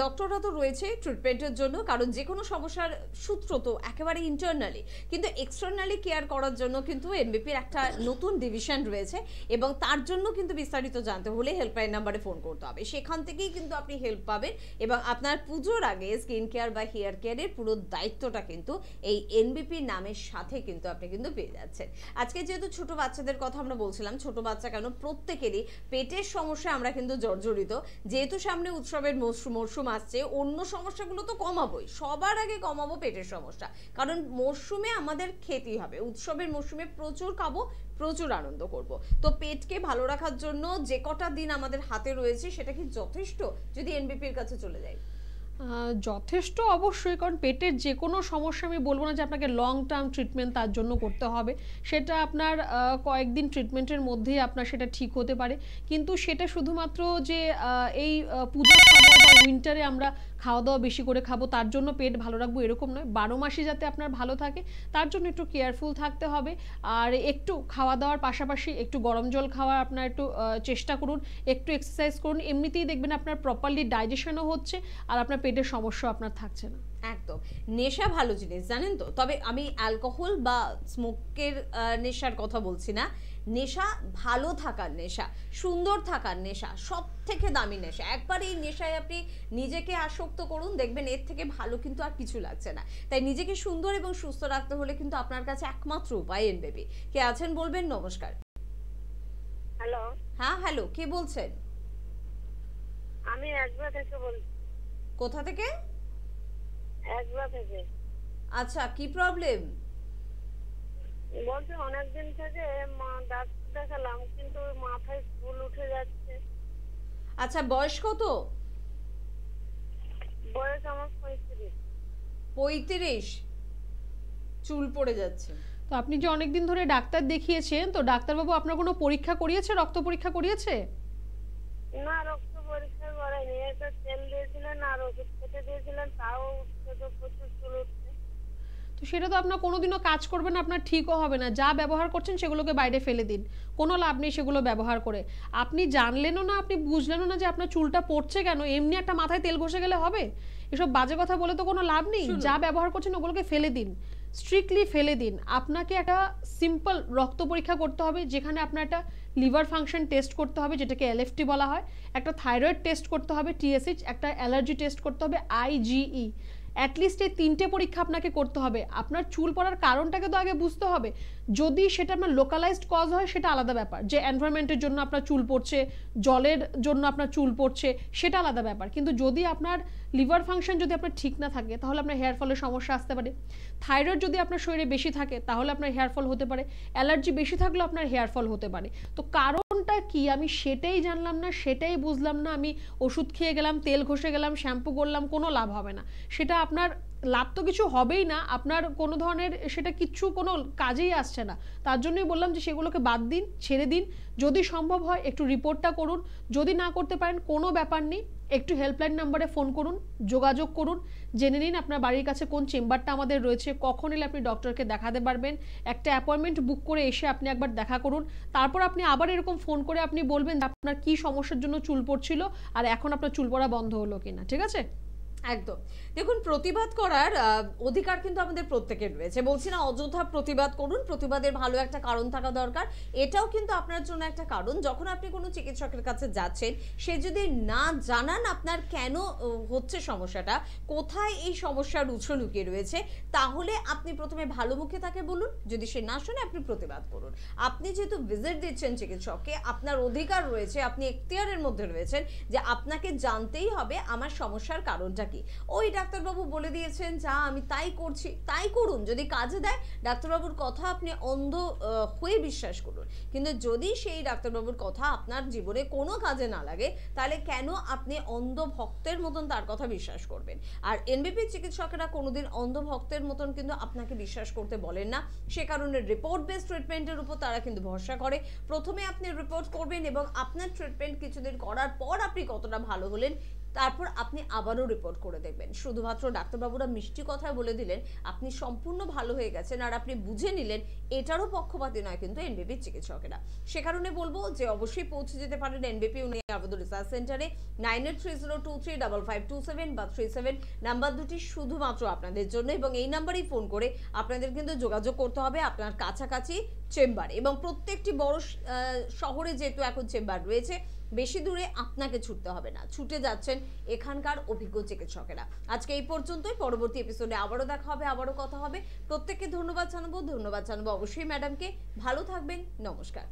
[SPEAKER 18] ডক্টররা তো রয়েছে ট্রিটমেন্টের জন্য, কারণ যে কোনো সমস্যার সূত্র তো একেবারে ইন্টারনালি, কিন্তু এক্সটার্নালি কেয়ার করার জন্য কিন্তু এনবিপির একটা নতুন ডিভিশন রয়েছে, এবং তার জন্য কিন্তু বিস্তারিত জানতে হলে হেল্পলাইন নাম্বারে ফোন করতে হবে, সেখান থেকেই কিন্তু আপনি হেল্প পাবেন। এবং আপনার পুজোর আগে স্কিন কেয়ার বা হেয়ার কেয়ারের পুরো দায়িত্বটা কিন্তু এই এনবিপি নামের সাথে কিন্তু আপনি কিন্তু পেয়ে যাচ্ছেন। আজকে যেহেতু ছোট বাচ্চাদের কথা আমরা বলছিলাম, ছোট বাচ্চা কেন প্রত্যেকেরই পেটের সমস্যা আমরা কিন্তু জর্জরিত। যেহেতু সামনে উৎসবের মরশুম আসছে, অন্য সমস্যাগুলো তো কমাবোই, সবার আগে কমাবো পেটের সমস্যা, কারণ মরশুমে আমাদের খেতেই হবে। উৎসবের মরশুমে প্রচুর খাবো, প্রচুর আনন্দ করব। তো পেটকে ভালো রাখার জন্য যে কটা দিন আমাদের হাতে রয়েছে, সেটা কি যথেষ্ট যদি এনবিপির কাছে চলে যাই?
[SPEAKER 16] যথেষ্ট অবশ্যই, কারণ পেটের যে কোনো সমস্যা আমি বলবো না যে আপনাকে লং টার্ম ট্রিটমেন্ট তার জন্য করতে হবে, সেটা আপনার কয়েকদিন ট্রিটমেন্টের মধ্যেই আপনার সেটা ঠিক হতে পারে। কিন্তু সেটা শুধুমাত্র যে এই পুজোর সময় বা উইন্টারে আমরা খাওয়া দাওয়া বেশি করে খাবো তার জন্য পেট ভালো রাখবো এরকম নয়, 12 মাসই যাতে আপনার ভালো থাকে তার জন্য একটু কেয়ারফুল থাকতে হবে। আর একটু খাওয়া দাওয়ার পাশাপাশি একটু গরম জল খাওয়ার আপনার একটু চেষ্টা করুন, একটু এক্সারসাইজ করুন, এমনিতেই দেখবেন আপনার প্রপারলি ডাইজেশনও হচ্ছে আর আপনার পেটের সমস্যা আপনার থাকছে না।
[SPEAKER 18] একদম, নেশা ভালো জিনিস জানেন তো, তবে আমি অ্যালকোহল বা স্মোকের নেশার কথা বলছি না, নেশা ভালো থাকার নেশা, সুন্দর থাকার নেশা, সব থেকে দামি নেশা। একবার এই নেশায় আপনি নিজেকে আসক্ত করুন, দেখবেন এর থেকে ভালো কিন্তু আর কিছু লাগছে না। তাই নিজেকে সুন্দর এবং সুস্থ রাখতে হলে কিন্তু আপনার কাছে একমাত্র উপায় এনবিপি। কে আছেন বলবেন? নমস্কার।
[SPEAKER 20] হ্যালো।
[SPEAKER 18] হ্যাঁ হ্যালো, কে বলছেন?
[SPEAKER 20] আমি একবার থেকে বলছি।
[SPEAKER 18] কোথা থেকে?
[SPEAKER 20] একবার থেকে।
[SPEAKER 18] আচ্ছা, কি প্রবলেম?
[SPEAKER 20] বলতে অনেকদিন থেকে ডাক্তার দেখালাম কিন্তু মাথায় চুল উঠে যাচ্ছে।
[SPEAKER 18] আচ্ছা, বয়স কত?
[SPEAKER 20] বয়স আমার 35।
[SPEAKER 18] 35? চুল পড়ে যাচ্ছে।
[SPEAKER 16] তো আপনি যে অনেকদিন ধরে ডাক্তার দেখিয়েছেন, তো ডাক্তারবাবু আপনার কোনো পরীক্ষা করিয়েছে, রক্ত পরীক্ষা করিয়েছে?
[SPEAKER 20] না, রক্ত পরীক্ষা করেনি। একটা তেল দিয়েছিলেন আর ওষুধ খেতে দিয়েছিলেন, তাও প্রচুর চুল উঠছে।
[SPEAKER 16] তো সেটা তো আপনার কোনোদিনও কাজ করবে না, আপনার ঠিকও হবে না। যা ব্যবহার করছেন সেগুলোকে বাইরে ফেলে দিন, কোনো লাভ নেই সেগুলো ব্যবহার করে। আপনি জানলেনও না, আপনি বুঝলেনও না যে আপনার চুলটা পড়ছে কেন। এমনি একটা মাথায় তেল ঘষে গেলে হবে? এসব বাজে কথা বলে তো কোনো লাভ নেই। যা ব্যবহার করছেন ওগুলোকে ফেলে দিন, স্ট্রিক্টলি ফেলে দিন। আপনাকে একটা সিম্পল রক্ত পরীক্ষা করতে হবে, যেখানে আপনার একটা লিভার ফাংশন টেস্ট করতে হবে যেটাকে এলএফটি বলা হয়, একটা থাইরয়েড টেস্ট করতে হবে টিএসএইচ, একটা অ্যালার্জি টেস্ট করতে হবে আইজিই। অ্যাটলিস্ট এই 3টে পরীক্ষা আপনাকে করতে হবে। আপনার চুল পড়ার কারণটাকে তো আগে বুঝতে হবে। যদি সেটা আপনার লোকালাইজড কজ হয় সেটা আলাদা ব্যাপার, যে এনভায়রনমেন্টের জন্য আপনার চুল পড়ছে, জলের জন্য আপনার চুল পড়ছে, সেটা আলাদা ব্যাপার। কিন্তু যদি আপনার লিভার ফাংশন যদি আপনার ঠিক না থাকে তাহলে আপনার হেয়ার ফলের সমস্যা আসতে পারে। থাইরয়েড যদি আপনার শরীরে বেশি থাকে তাহলে আপনার হেয়ার ফল হতে পারে। অ্যালার্জি বেশি থাকলেও আপনার হেয়ার ফল হতে পারে। তো কারণটা কি আমি সেটাই জানলাম না, সেটাই বুঝলাম না, আমি ওষুধ খেয়ে গেলাম, তেল ঘষে গেলাম, শ্যাম্পু করলাম, কোনো লাভ হবে না। সেটা আপনার লাভ তো কিছু হবেই না, আপনার কোনো ধরনের সেটা কিচ্ছু কোনো কাজেই আসছে না। তার জন্যই বললাম যে সেগুলোকে বাদ দিন, ছেড়ে দিন। যদি সম্ভব হয় একটু রিপোর্টটা করুন, যদি না করতে পারেন কোনো ব্যাপার নেই, একটু হেল্পলাইন নাম্বারে ফোন করুন, যোগাযোগ করুন, জেনে নিন আপনার বাড়ির কাছে কোন চেম্বারটা আমাদের রয়েছে, কখন এলে আপনি ডক্টরকে দেখাতে পারবেন। একটা অ্যাপয়েন্টমেন্ট বুক করে এসে আপনি একবার দেখা করুন, তারপর আপনি আবার এরকম ফোন করে আপনি বলবেন আপনার কি সমস্যার জন্য চুল পড়ছিল আর এখন আপনার চুল পড়া বন্ধ হলো কিনা। ঠিক আছে?
[SPEAKER 18] একদম। দেখুন, প্রতিবাদ করার অধিকার কিন্তু আমাদের প্রত্যেকের রয়েছে। বলছি না অযথা প্রতিবাদ করুন, প্রতিবাদের ভালো একটা কারণ থাকা দরকার। এটাও কিন্তু আপনার জন্য একটা কারণ, যখন আপনি কোনো চিকিৎসকের কাছে যাচ্ছেন সে যদি না জানান আপনার কেন হচ্ছে সমস্যাটা, কোথায় এই সমস্যার উৎস লুকিয়ে রয়েছে, তাহলে আপনি প্রথমে ভালো মুখে তাকে বলুন। যদি সে না শোনে আপনি প্রতিবাদ করুন। আপনি যেহেতু ভিজিট দিচ্ছেন চিকিৎসককে, আপনার অধিকার রয়েছে, আপনি এখতিয়ারের মধ্যে রয়েছেন যে আপনাকে জানতেই হবে আমার সমস্যার কারণটা কি। ওই ডাক্তারবাবু বলে দিয়েছেন যা আমি তাই করছি, তাই করুন। যদি কাজে দেয় ডাক্তারবাবুর কথা আপনি অন্ধ হয়ে বিশ্বাস করুন। কিন্তু যদি সেই ডাক্তারবাবুর কথা আপনার জীবনে কোনো কাজে না লাগে তাহলে কেন আপনি অন্ধ ভক্তের মতন তার কথা বিশ্বাস করবেন? আর এনবিপি চিকিৎসকেরা কোনোদিন অন্ধ ভক্তের মতন কিন্তু আপনাকে বিশ্বাস করতে বলেন না। সে কারণে রিপোর্ট বেসড ট্রিটমেন্টের উপর তারা কিন্তু ভরসা করে। প্রথমে আপনি রিপোর্ট করবেন এবং আপনার ট্রিটমেন্ট কিছুদিন করার পর আপনি কতটা ভালো হলেন তারপর আপনি আবারও রিপোর্ট করে দেখবেন। শুধুমাত্র ডাক্তারবাবুরা মিষ্টি কথা বলে দিলেন আপনি সম্পূর্ণ ভালো হয়ে গেছেন আর আপনি বুঝে নিলেন, এটারও পক্ষপাতী নয় কিন্তু এনবিপি চিকিৎসকেরা। সে কারণে বলবো যে অবশ্যই পৌঁছে যেতে পারেন এনবিপি ইউনানি আয়ুর্বেদ রিসার্চ সেন্টারে। 9830235527 বা 37 নাম্বার দুটি শুধুমাত্র আপনাদের জন্য, এবং এই নাম্বারেই ফোন করে আপনাদের কিন্তু যোগাযোগ করতে হবে আপনার কাছাকাছি চেম্বার। এবং প্রত্যেকটি বড় শহরে যেহেতু এখন চেম্বার রয়েছে, বেশি দূরে আপনাকে ছুটতে হবে না, ছুটে যাচ্ছেন এখানকার অভিজ্ঞ চিকিৎসকেরা। আজকে এই পর্যন্তই, পরবর্তী এপিসোডে আবারও দেখা হবে, আবারও কথা হবে। প্রত্যেককে ধন্যবাদ জানাবো অবশ্যই ম্যাডামকে। ভালো থাকবেন, নমস্কার।